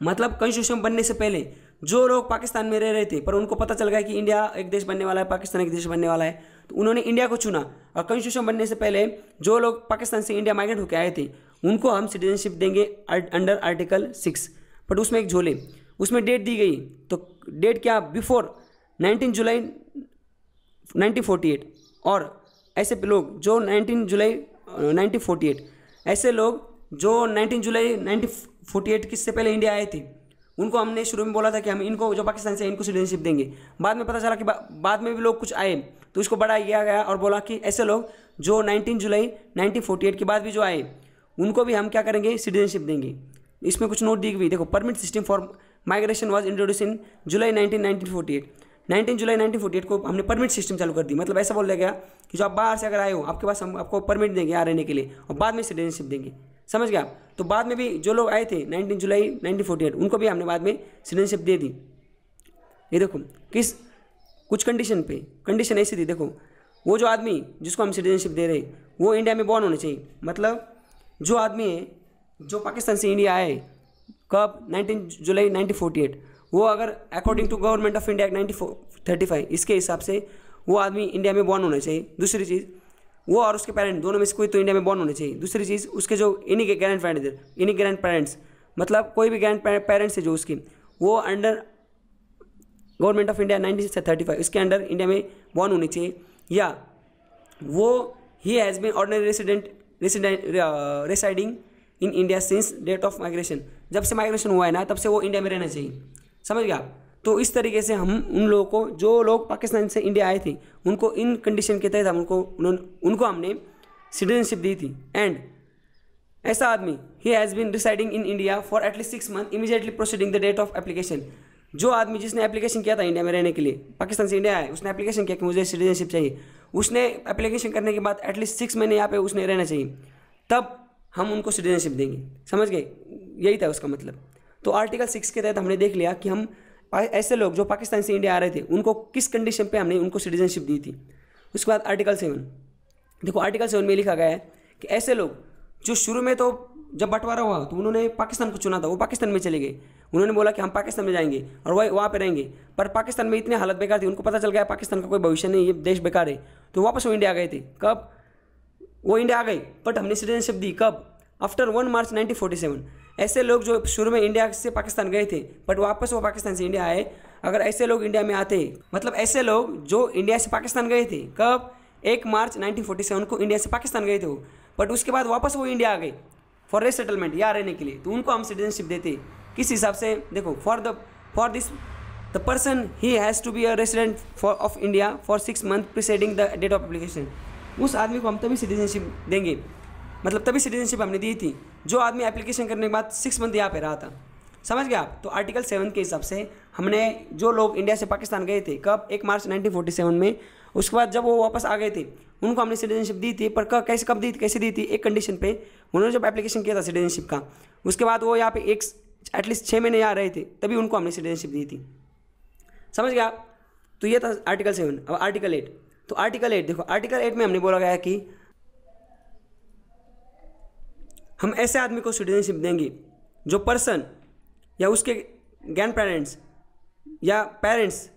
मतलब कॉन्स्टिट्यूशन बनने से पहले जो लोग पाकिस्तान में रह रहे थे, पर उनको पता चल गया कि इंडिया एक देश बनने वाला है, पाकिस्तान एक देश बनने वाला है, तो उन्होंने इंडिया को चुना। और कॉन्स्टिट्यूशन बनने से पहले जो लोग पाकिस्तान से इंडिया माइग्रेट होकर आए थे उनको हम सिटीजनशिप देंगे अंडर आर्टिकल 6। बट उसमें एक झोले, उसमें डेट दी गई, तो डेट क्या? बिफोर 19 जुलाई 1948। और ऐसे लोग जो 19 जुलाई 1948, ऐसे लोग जो 19 जुलाई 1948 किससे पहले इंडिया आए थे, उनको हमने शुरू में बोला था कि हम इनको जो पाकिस्तान से इनको सिटीजनशिप देंगे। बाद में पता चला कि बाद में भी लोग कुछ आए, तो इसको बढ़ाया गया और बोला कि ऐसे लोग जो 19 जुलाई 1948 के बाद भी जो आए उनको भी हम क्या करेंगे? सिटीजनशिप देंगे। इसमें कुछ नोट दी गई, देखो, permit system for migration was introduce in July 1948। 19 जुलाई 1948 को हमने परमिट सिस्टम चालू कर दी। मतलब ऐसा बोल दिया गया कि जो आप बाहर से अगर आए हो, आपके पास हम आपको परमिट देंगे यहाँ रहने के लिए, और बाद में सिटीजनशिप देंगे। समझ गया? तो बाद में भी जो लोग आए थे 19 जुलाई 1948 उनको भी हमने बाद में सिटीजनशिप दे दी। ये देखो किस कुछ कंडीशन पे, कंडीशन ऐसी थी, देखो, वो जो आदमी जिसको हम सिटीजनशिप दे रहे वो इंडिया में बॉर्न होने चाहिए। मतलब जो आदमी है जो पाकिस्तान से इंडिया आए कब? 19 जुलाई 1948, वो अगर according to government of India 1935 इसके हिसाब से वो आदमी इंडिया में बॉर्न होना चाहिए। दूसरी चीज़, वो और उसके पेरेंट दोनों में से कोई तो इंडिया में बॉर्न होने चाहिए। दूसरी चीज़, उसके जो इन्हीं के ग्रैंड पेरेंट्स, मतलब कोई भी ग्रैंड पेरेंट्स है जो उसके, वो अंडर गवर्नमेंट ऑफ इंडिया 1935 इसके अंडर इंडिया में बॉर्न होनी चाहिए। या वो he has been ordinary residing in India since date of migration, जब से माइग्रेशन हुआ है ना तब से वो इंडिया में रहना चाहिए। समझ गया? तो इस तरीके से हम उन लोगों को, जो लोग पाकिस्तान से इंडिया आए थे, उनको इन कंडीशन के तहत हम उनको हमने सिटीजनशिप दी थी। एंड ऐसा आदमी he has been residing in India for at least 6 month immediately proceeding the date of application. जो आदमी जिसने एप्लीकेशन किया था इंडिया में रहने के लिए, पाकिस्तान से इंडिया आया, उसने एप्लीकेशन किया कि मुझे सिटीजनशिप चाहिए, उसने एप्लीकेशन करने के बाद एटलीस्ट 6 महीने यहाँ पे उसने रहना चाहिए, तब हम उनको सिटीजनशिप देंगे। समझ गए? यही था उसका मतलब। तो आर्टिकल 6 के तहत हमने देख लिया कि हम ऐसे लोग जो पाकिस्तान से इंडिया आ रहे थे उनको किस कंडीशन पे हमने उनको सिटीजनशिप दी थी। उसके बाद आर्टिकल 7, देखो आर्टिकल 7 में लिखा गया है कि ऐसे लोग जो शुरू में, तो जब बंटवारा हुआ तो उन्होंने पाकिस्तान को चुना था, वो पाकिस्तान में चले गए, उन्होंने बोला कि हम पाकिस्तान में जाएंगे और वहाँ पे रहेंगे। पर पाकिस्तान में इतनी हालत बेकार थी, उनको पता चल गया पाकिस्तान का कोई भविष्य नहीं, ये देश बेकार है, तो वापस वो इंडिया आ गए थे। कब वो इंडिया आ गए? बट हमने सिटीजनशिप दी कब? आफ्टर 1 मार्च 1947। ऐसे लोग जो शुरू में इंडिया से पाकिस्तान गए थे बट वापस वो पाकिस्तान से इंडिया आए, अगर ऐसे लोग इंडिया में आते, मतलब ऐसे लोग जो इंडिया से पाकिस्तान गए थे कब? 1 मार्च 1947 को इंडिया से पाकिस्तान गए थे वो, बट उसके बाद वापस वो इंडिया आ गए फॉर रीसेटलमेंट, यहाँ रहने के लिए, तो उनको हम सिटीजनशिप देते। किस हिसाब से? देखो, for this the person he has to be a resident of India for 6 month preceding the date of application. उस आदमी को हम तभी सिटीजनशिप देंगे, मतलब तभी सिटीजनशिप हमने दी थी जो आदमी एप्लीकेशन करने के बाद 6 मंथ यहाँ पे रहा था। समझ गया आप? तो आर्टिकल 7 के हिसाब से हमने जो लोग इंडिया से पाकिस्तान गए थे कब? 1 मार्च 1947 में, उसके बाद जब वो वापस आ गए थे उनको हमने सिटीजनशिप दी थी। पर कैसे दी थी? एक कंडीशन पे, उन्होंने जब एप्लीकेशन किया था सिटीजनशिप का, उसके बाद वो यहाँ पे एटलीस्ट 6 महीने यहाँ रहे थे, तभी उनको हमने सिटीजनशिप दी थी। समझ गया? तो ये था आर्टिकल 7। अब आर्टिकल 8, तो आर्टिकल 8 देखो, आर्टिकल 8 में हमने बोला गया कि हम ऐसे आदमी को सिटीजनशिप देंगे जो पर्सन या उसके ग्रैंड पेरेंट्स या पेरेंट्स,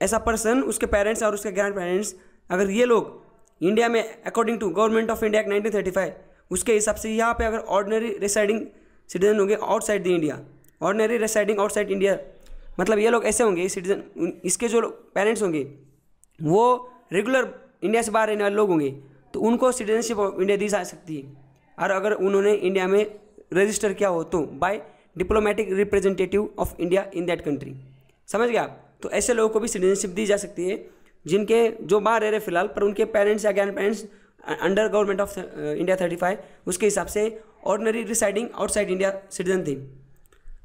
ऐसा पर्सन, उसके पेरेंट्स और उसके ग्रैंड पेरेंट्स, अगर ये लोग इंडिया में according to government of India 1935 उसके हिसाब से यहाँ पे अगर ऑर्डिनरी रेसाइडिंग सिटीजन होंगे outside the India, ordinary residing outside India, मतलब ये लोग ऐसे होंगे सिटीजन, इसके जो पेरेंट्स होंगे वो रेगुलर इंडिया से बाहर रहने वाले लोग होंगे तो उनको सिटीजनशिप ऑफ इंडिया दी जा सकती है, और अगर उन्होंने इंडिया में रजिस्टर किया हो तो by diplomatic representative of India in that country. समझ गया आप? तो ऐसे लोगों को भी सिटीजनशिप दी जा सकती है जिनके जो बाहर रह रहे फिलहाल, पर उनके पेरेंट्स या grand parents under government of India 35 उसके हिसाब से ordinary residing outside India citizen थे।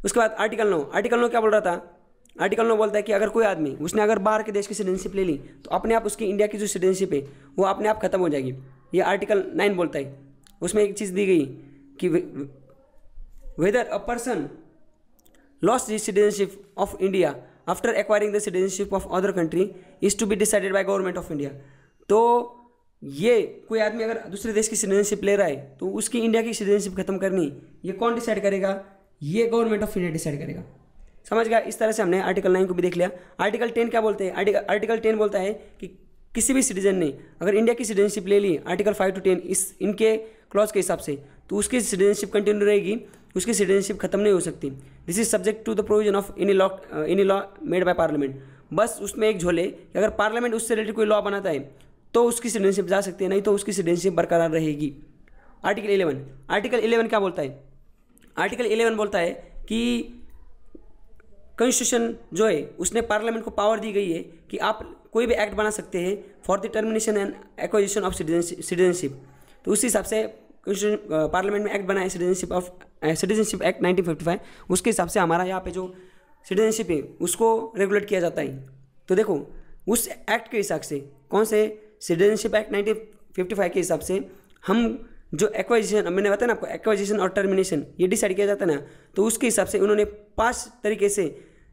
उसके बाद आर्टिकल 9, आर्टिकल 9 क्या बोल रहा था? आर्टिकल 9 बोलता है कि अगर कोई आदमी उसने अगर बाहर के देश की सिटीजनशिप ले ली तो अपने आप उसकी इंडिया की जो सिटीजनशिप है वो अपने आप खत्म हो जाएगी। ये आर्टिकल 9 बोलता है। उसमें एक चीज़ दी गई कि whether a person lost the citizenship of India after acquiring the citizenship of other country is to be decided by government of India. तो ये कोई आदमी अगर दूसरे देश की सिटीजनशिप ले रहा है तो उसकी इंडिया की सिटीजनशिप खत्म करनी, ये कौन डिसाइड करेगा? ये गवर्नमेंट ऑफ इंडिया डिसाइड करेगा। समझ गया? इस तरह से हमने आर्टिकल 9 को भी देख लिया। आर्टिकल 10 क्या बोलते हैं? आर्टिकल 10 बोलता है कि किसी भी सिटीजन ने अगर इंडिया की सिटीजनशिप ले ली, आर्टिकल 5 to 10 इनके क्लॉज के हिसाब से, तो उसकी सिटीजनशिप कंटिन्यू रहेगी, उसकी सिटीजनशिप खत्म नहीं हो सकती। This is subject to the provision of any law made by parliament. बस उसमें एक झोले कि अगर पार्लियामेंट उससे रिलेटेड कोई लॉ बनाता है तो उसकी सिटीजनशिप जा सकती है, नहीं तो उसकी सिटीजनशिप बरकरार रहेगी। आर्टिकल 11, आर्टिकल 11 क्या बोलता है? आर्टिकल 11 बोलता है कि कॉन्स्टिट्यूशन जो है उसने पार्लियामेंट को पावर दी गई है कि आप कोई भी एक्ट बना सकते हैं for the termination and acquisition of citizenship. तो उस हिसाब से पार्लियामेंट में एक्ट बना है सिटीजनशिप एक्ट 1955, उसके हिसाब से हमारा यहाँ पे जो सिटीजनशिप है उसको रेगुलेट किया जाता है। तो देखो उस एक्ट के हिसाब से, कौन से सिटीजनशिप एक्ट 1955 के हिसाब से हम जो एक्वाइजिशन, मैंने बताया ना आपको, एक्वाइजिशन और टर्मिनेशन ये डिसाइड किया जाता है ना, तो उसके हिसाब से उन्होंने 5 तरीके से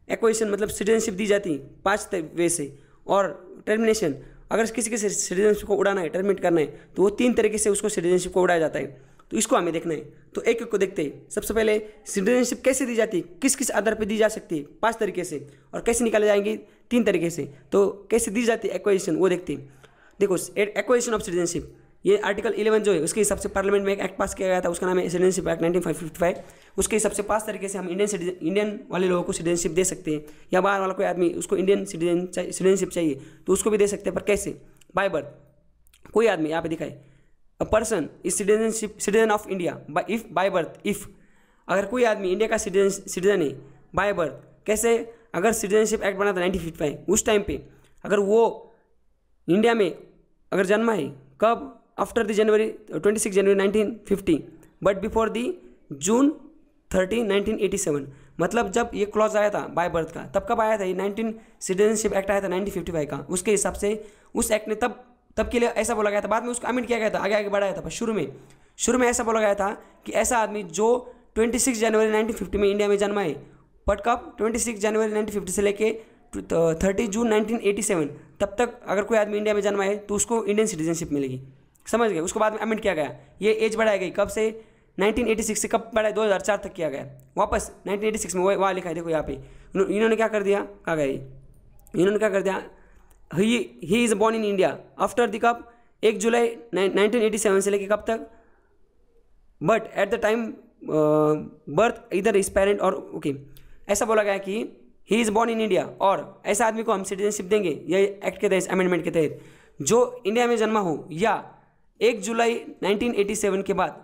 एक्वाइजिशन मतलब सिटीजनशिप दी जाती है 5 वे से, और टर्मिनेशन अगर किसी के सिटीजनशिप को उड़ाना है, टर्मिनेट करना है, तो वो 3 तरीके से उसको सिटीजनशिप को उड़ाया जाता है। तो इसको हमें देखना है। तो एक एक को देखते हैं। सबसे पहले सिटीजनशिप कैसे दी जाती है, किस किस आधार पर दी जा सकती है 5 तरीके से, और कैसे निकाले जाएंगे 3 तरीके से। तो कैसे दी जाती है एक्वाइजिशन वो देखते हैं। देखो एक्वाइजिशन ऑफ सिटीजनशिप, ये आर्टिकल 11 जो है उसके हिसाब से पार्लियामेंट में एक एक्ट पास किया गया था, उसका नाम है सिटीजनशिप एक्ट 1955। उसके हिसाब से 5 तरीके से हम इंडियन वाले लोगों को सिटीजनशिप दे सकते हैं, या बाहर वाला कोई आदमी उसको इंडियन सिटीजनशिप चाहिए तो उसको भी दे सकते हैं। पर कैसे? By birth. कोई आदमी यहाँ पे दिखाए अ person is citizen of India by birth if, अगर कोई आदमी इंडिया का सिटीजन है बाय बर्थ, कैसे? अगर सिटीजनशिप एक्ट बना था 1955 उस टाइम पे अगर वो इंडिया में अगर जन्मा है, कब? After the 26 January 1950 but before the June 30 1987। मतलब जब ये क्लॉज आया था बाय बर्थ का, तब कब आया था? ये सिटीजनशिप एक्ट आया था 1955 का। उसके हिसाब से उस एक्ट ने तब के लिए ऐसा बोला गया था, बाद में उसको अमेंड किया गया था, आगे बढ़ाया था, पर शुरू में ऐसा बोला गया था कि ऐसा आदमी जो 26 जनवरी 1950 में इंडिया में जन्मा है, बट कब? 26 जनवरी 1950 से लेके 30 जून 1987 तब तक अगर कोई आदमी इंडिया में जन्मा है तो उसको इंडियन सिटीजनशिप मिलेगी। समझ गए? उसको बाद में अमेंड किया गया, ये एज बढ़ाई गई, कब से? 1986 से कब बढ़ाया? 2004 तक किया गया, वापस 1986 में वहाँ लिखा है, देखो यहाँ पे इन्होंने क्या कर दिया, कहा गया इन्होंने क्या कर दिया, he is born in India after the कब? 1 जुलाई 1987 से लेके कब तक? But at the time birth इधर इज पेरेंट और ओके, ऐसा बोला गया कि he is born in India, और ऐसा आदमी को हम सिटीजनशिप देंगे ये एक्ट के तहत, अमेंडमेंट के तहत, जो इंडिया में जन्मा हो या 1 जुलाई 1987 के बाद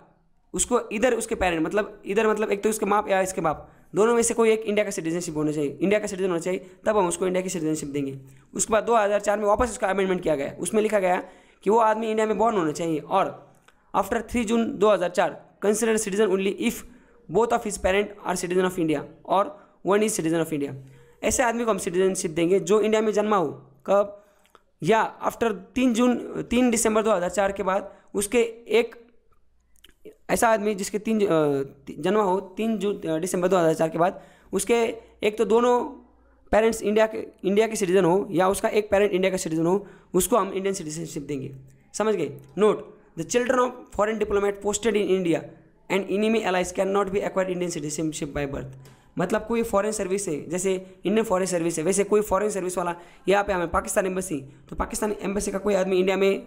उसको इधर उसके पेरेंट मतलब इधर मतलब एक तो उसके बाप या इसके बाप, दोनों में से कोई एक इंडिया का सिटीजनशिप होना चाहिए, इंडिया का सिटीजन होना चाहिए, तब हम उसको इंडिया की सिटीजनशिप देंगे। उसके बाद 2004 में वापस उसका अमेंडमेंट किया गया, उसमें लिखा गया कि वो आदमी इंडिया में बॉर्न होना चाहिए, और after 3 June 2004 consider citizen only if both of his parent are citizen of India और 1 इज सिटीजन ऑफ इंडिया। ऐसे आदमी को हम सिटीजनशिप देंगे जो इंडिया में जन्मा हो, कब? या आफ्टर 3 दिसंबर 2004 के बाद उसके एक ऐसा आदमी जिसके जन्मा हो 3 दिसंबर 2004 के बाद उसके एक तो दोनों पेरेंट्स इंडिया के सिटीजन हो या उसका एक पेरेंट इंडिया का सिटीजन हो, उसको हम इंडियन सिटीजनशिप देंगे। समझ गए? Note the children of foreign diplomat posted in India and enemy allies can not be acquired Indian citizenship by birth. मतलब कोई फॉरेन सर्विस है, जैसे इंडियन फॉरेन सर्विस है, वैसे कोई फॉरेन सर्विस वाला यहाँ पे हमें पाकिस्तान एम्बेसी, तो पाकिस्तान एम्बेसी का कोई आदमी इंडिया में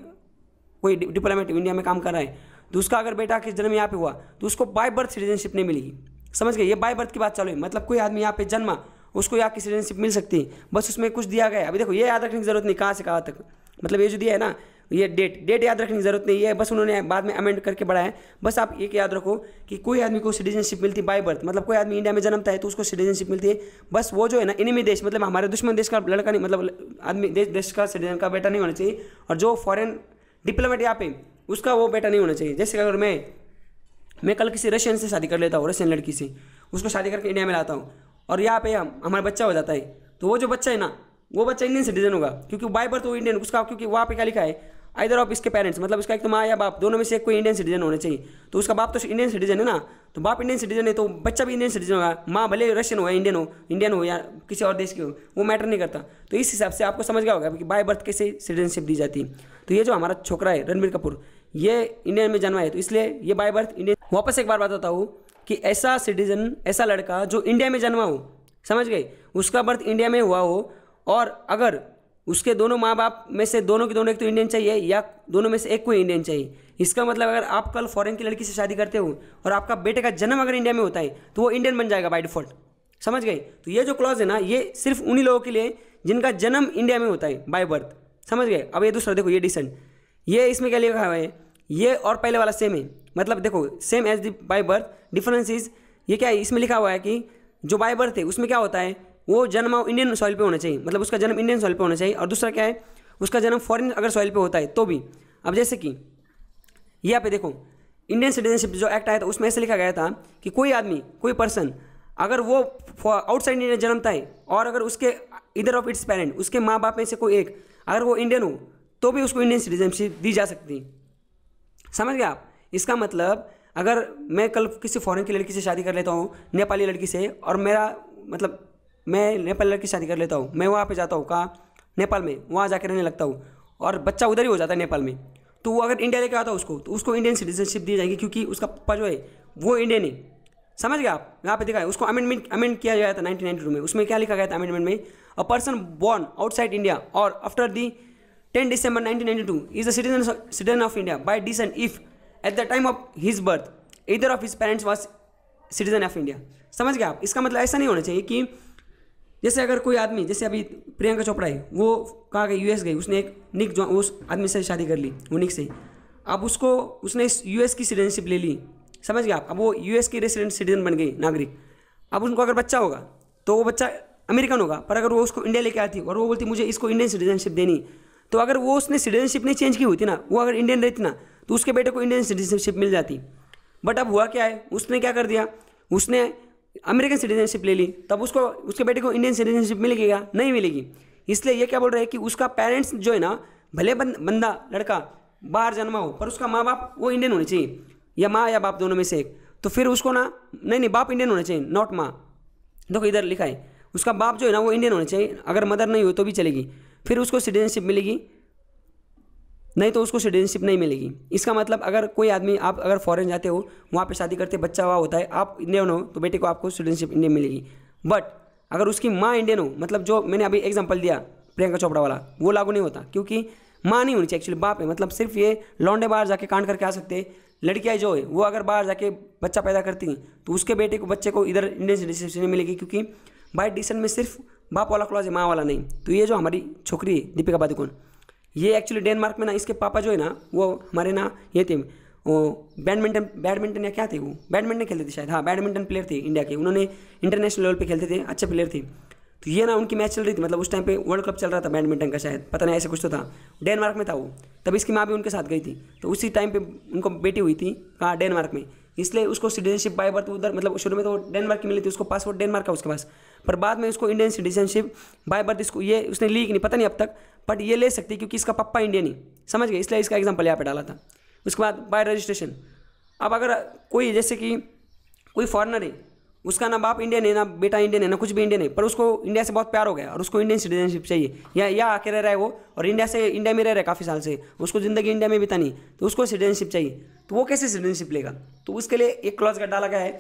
कोई डिप्लोमेट इंडिया में काम कर रहा है, तो उसका अगर बेटा किस जन्म यहाँ पे हुआ तो उसको बाय बर्थ सिटीजनशिप नहीं मिलेगी। समझ गए? ये बाय बर्थ की बात चालू है, मतलब कोई आदमी यहाँ पे जन्मा उसको यहाँ की सिटीजनशिप मिल सकती है, बस उसमें कुछ दिया गया। अभी देखो ये याद रखने की जरूरत नहीं कहाँ से कहाँ तक, मतलब ये जो दिया है ना ये डेट याद रखने की जरूरत नहीं है, बस उन्होंने बाद में अमेंड करके बढ़ाया है। बस आप एक याद रखो कि कोई आदमी को सिटीजनशिप मिलती है बाय बर्थ, मतलब कोई आदमी इंडिया में जन्मता है तो उसको सिटीजनशिप मिलती है। बस वो जो है ना एनिमी देश, मतलब हमारे दुश्मन देश का लड़का नहीं, मतलब आदमी देश का सिटीजन का बेटा नहीं होना चाहिए, और जो फॉरेन डिप्लोमेट यहाँ पे उसका वो बेटा नहीं होना चाहिए। जैसे अगर मैं कल किसी रशियन से शादी कर लेता हूँ, रशियन लड़की से, उसको शादी करके इंडिया में लाता हूँ और यहाँ पे हमारा बच्चा हो जाता है, तो वो जो बच्चा है ना वो बच्चा इंडियन सिटीजन होगा, क्योंकि बाय बर्थ वो इंडियन उसका, क्योंकि वहाँ पे क्या लिखा है आइदर ऑफ इसके पेरेंट्स, मतलब उसका एक तो माँ या बाप दोनों में से एक कोई इंडियन सिटीजन होना चाहिए। तो उसका बाप तो इंडियन सिटीजन है ना, तो बाप इंडियन सिटीजन है तो बच्चा भी इंडियन सिटीजन होगा। माँ भले रशियन हो या इंडियन हो या किसी और देश की हो, वो मैटर नहीं करता। तो इस हिसाब से आपको समझ गया होगा कि बाय बर्थ कैसे सिटीजनशिप दी जाती है। तो ये जो हमारा छोकरा है रणबीर कपूर, ये इंडिया में जन्मा है तो इसलिए ये बाय बर्थ इंडियन। वापस एक बार बताता हूँ कि ऐसा सिटीजन, ऐसा लड़का जो इंडिया में जन्मा हो, समझ गए, उसका बर्थ इंडिया में हुआ हो, और अगर उसके दोनों माँ बाप में से दोनों के दोनों एक तो इंडियन चाहिए या दोनों में से एक को इंडियन चाहिए। इसका मतलब अगर आप कल फॉरेन की लड़की से शादी करते हो और आपका बेटे का जन्म अगर इंडिया में होता है तो वो इंडियन बन जाएगा बाय डिफॉल्ट, समझ गए। तो ये जो क्लॉज है ना, ये सिर्फ उन्हीं लोगों के लिए जिनका जन्म इंडिया में होता है बाय बर्थ, समझ गए। अब ये दूसरा देखो, ये डिसेंट, ये इसमें क्या लिखा हुआ है, ये और पहले वाला सेम है, मतलब देखो same as the by birth, difference is ये क्या है, इसमें लिखा हुआ है कि जो बाय बर्थ है उसमें क्या होता है, वो जन्म इंडियन सॉइल पे होना चाहिए, मतलब उसका जन्म इंडियन सॉइल पे होना चाहिए। और दूसरा क्या है, उसका जन्म फॉरेन अगर सॉइल पे होता है तो भी। अब जैसे कि यहाँ पे देखो इंडियन सिटीजनशिप जो एक्ट आया था उसमें ऐसे लिखा गया था कि कोई आदमी, कोई पर्सन अगर वो आउटसाइड इंडिया जन्मता है और अगर उसके इधर ऑफ इट्स पेरेंट, उसके माँ बाप में से कोई एक अगर वो इंडियन हो तो भी उसको इंडियन सिटीजनशिप दी जा सकती है, समझ गए आप। इसका मतलब अगर मैं कल किसी फॉरेन की लड़की से शादी कर लेता हूँ, नेपाली लड़की से, और मेरा मतलब मैं नेपाली लड़की से शादी कर लेता हूँ, मैं वहाँ पे जाता हूँ कहाँ, नेपाल में, वहाँ जाकर रहने लगता हूँ और बच्चा उधर ही हो जाता है नेपाल में, तो वो अगर इंडिया लेके आता है उसको, तो उसको इंडियन सिटीजनशिप दी जाएगी क्योंकि उसका पापा जो है वो इंडियन है, समझ गए आप। यहाँ पे देखा है उसको अमेंड किया गया था 1992 में। उसमें क्या लिखा गया था अमेंडमेंट में, a person born outside India और after the 10 December 1992 is a citizen of India by descent if at the time of his birth either of his parents was citizen of India, समझ गए आप। इसका मतलब ऐसा नहीं होना चाहिए कि जैसे अगर कोई आदमी, जैसे अभी प्रियंका चोपड़ा है, वो कहाँ गई, यूएस गई, उसने एक निक जो उस आदमी से शादी कर ली, वो निक से, अब उसने यूएस की सिटीजनशिप ले ली, समझ गए आप। अब वो यूएस की रेसिडेंट सिटीजन बन गई, नागरिक। अब उनको अगर बच्चा होगा तो वो बच्चा अमेरिकन होगा, पर अगर वो उसको इंडिया लेके आती और वो बोलती मुझे इसको इंडियन सिटीजनशिप देनी, तो अगर वो उसने सिटीजनशिप नहीं चेंज की होती ना, वो अगर इंडियन रहती ना, तो उसके बेटे को इंडियन सिटीजनशिप मिल जाती। बट अब हुआ क्या है, उसने क्या कर दिया, उसने अमेरिकन सिटीजनशिप ले ली, तब उसको उसके बेटे को इंडियन सिटीजनशिप मिलेगी क्या, नहीं मिलेगी। इसलिए ये क्या बोल रहे हैं कि उसका पेरेंट्स जो है ना, भले बंदा लड़का बाहर जन्मा हो पर उसका माँ बाप वो इंडियन होने चाहिए, या माँ या बाप दोनों में से एक। तो फिर उसको ना, नहीं बाप इंडियन होना चाहिए, नॉट माँ। देखो इधर लिखा है उसका बाप जो है ना वो इंडियन होना चाहिए, अगर मदर नहीं हो तो भी चलेगी, फिर उसको सिटीजनशिप मिलेगी, नहीं तो उसको सिटीजनशिप नहीं मिलेगी। इसका मतलब अगर कोई आदमी, आप अगर फॉरेन जाते हो, वहाँ पे शादी करते, बच्चा हुआ होता है, आप इंडियन हो तो बेटे को आपको सिटीजनशिप इंडियन मिलेगी। बट अगर उसकी माँ इंडियन हो, मतलब जो मैंने अभी एग्जांपल दिया प्रियंका चोपड़ा वाला, वो लागू नहीं होता, क्योंकि माँ नहीं होनी चाहिए, एक्चुअली बाप है। मतलब सिर्फ ये लौंडे बाहर जाके कांड करके आ सकते हैं, लड़कियाँ जो है वो अगर बाहर जाके बच्चा पैदा करती हैं तो उसके बेटे को, बच्चे को इधर इंडियन सिटीजनशिप नहीं मिलेगी, क्योंकि बाय डिसेंट में सिर्फ बाप वाला क्लॉज है, माँ वाला नहीं। तो ये जो हमारी छोकरी है दीपिका पादुकोण, ये एक्चुअली डेनमार्क में ना, इसके पापा जो है ना वो हमारे ना ये थे, वो बैडमिंटन या क्या थे, वो बैडमिंटन खेलते थे शायद, हाँ बैडमिंटन प्लेयर थे इंडिया के, उन्होंने इंटरनेशनल लेवल पे खेलते थे, अच्छे प्लेयर थे। तो ये ना उनकी मैच चल रही थी, मतलब उस टाइम पे वर्ल्ड कप चल रहा था बैडमिंटन का, शायद पता नहीं ऐसे कुछ तो था, डेनमार्क में था वो, तब इसकी माँ भी उनके साथ गई थी। तो उसी टाइम पे उनको बेटी हुई थी कहाँ, डेनमार्क में, इसलिए उसको सिटीजनशिप बाय बर्थ उधर, मतलब शुरू में तो डेनमार्क की मिली थी, उसको पासपोर्ट डेनमार्क का उसके पास, पर बाद में उसको इंडियन सिटीजनशिप बाय बर्थ इसको ये उसने ली कि नहीं पता नहीं अब तक, बट ये ले सकती क्योंकि इसका पप्पा इंडियन ही, समझ गए, इसलिए इसका एग्जाम्पल यहाँ पे डाला था। उसके बाद बाय रजिस्ट्रेशन, अब अगर कोई जैसे कि कोई फॉरेनर है, उसका ना बाप इंडियन है ना बेटा इंडियन है ना कुछ भी इंडियन है, पर उसको इंडिया से बहुत प्यार हो गया और उसको इंडियन सिटीजनशिप चाहिए, या आके रह रहा है वो, और इंडिया में रह रहा है काफ़ी साल से, उसको ज़िंदगी इंडिया में बितानी, तो उसको सिटीजनशिप चाहिए, तो वो कैसे सिटीजनशिप लेगा। तो उसके लिए एक क्लॉज का डाला गया है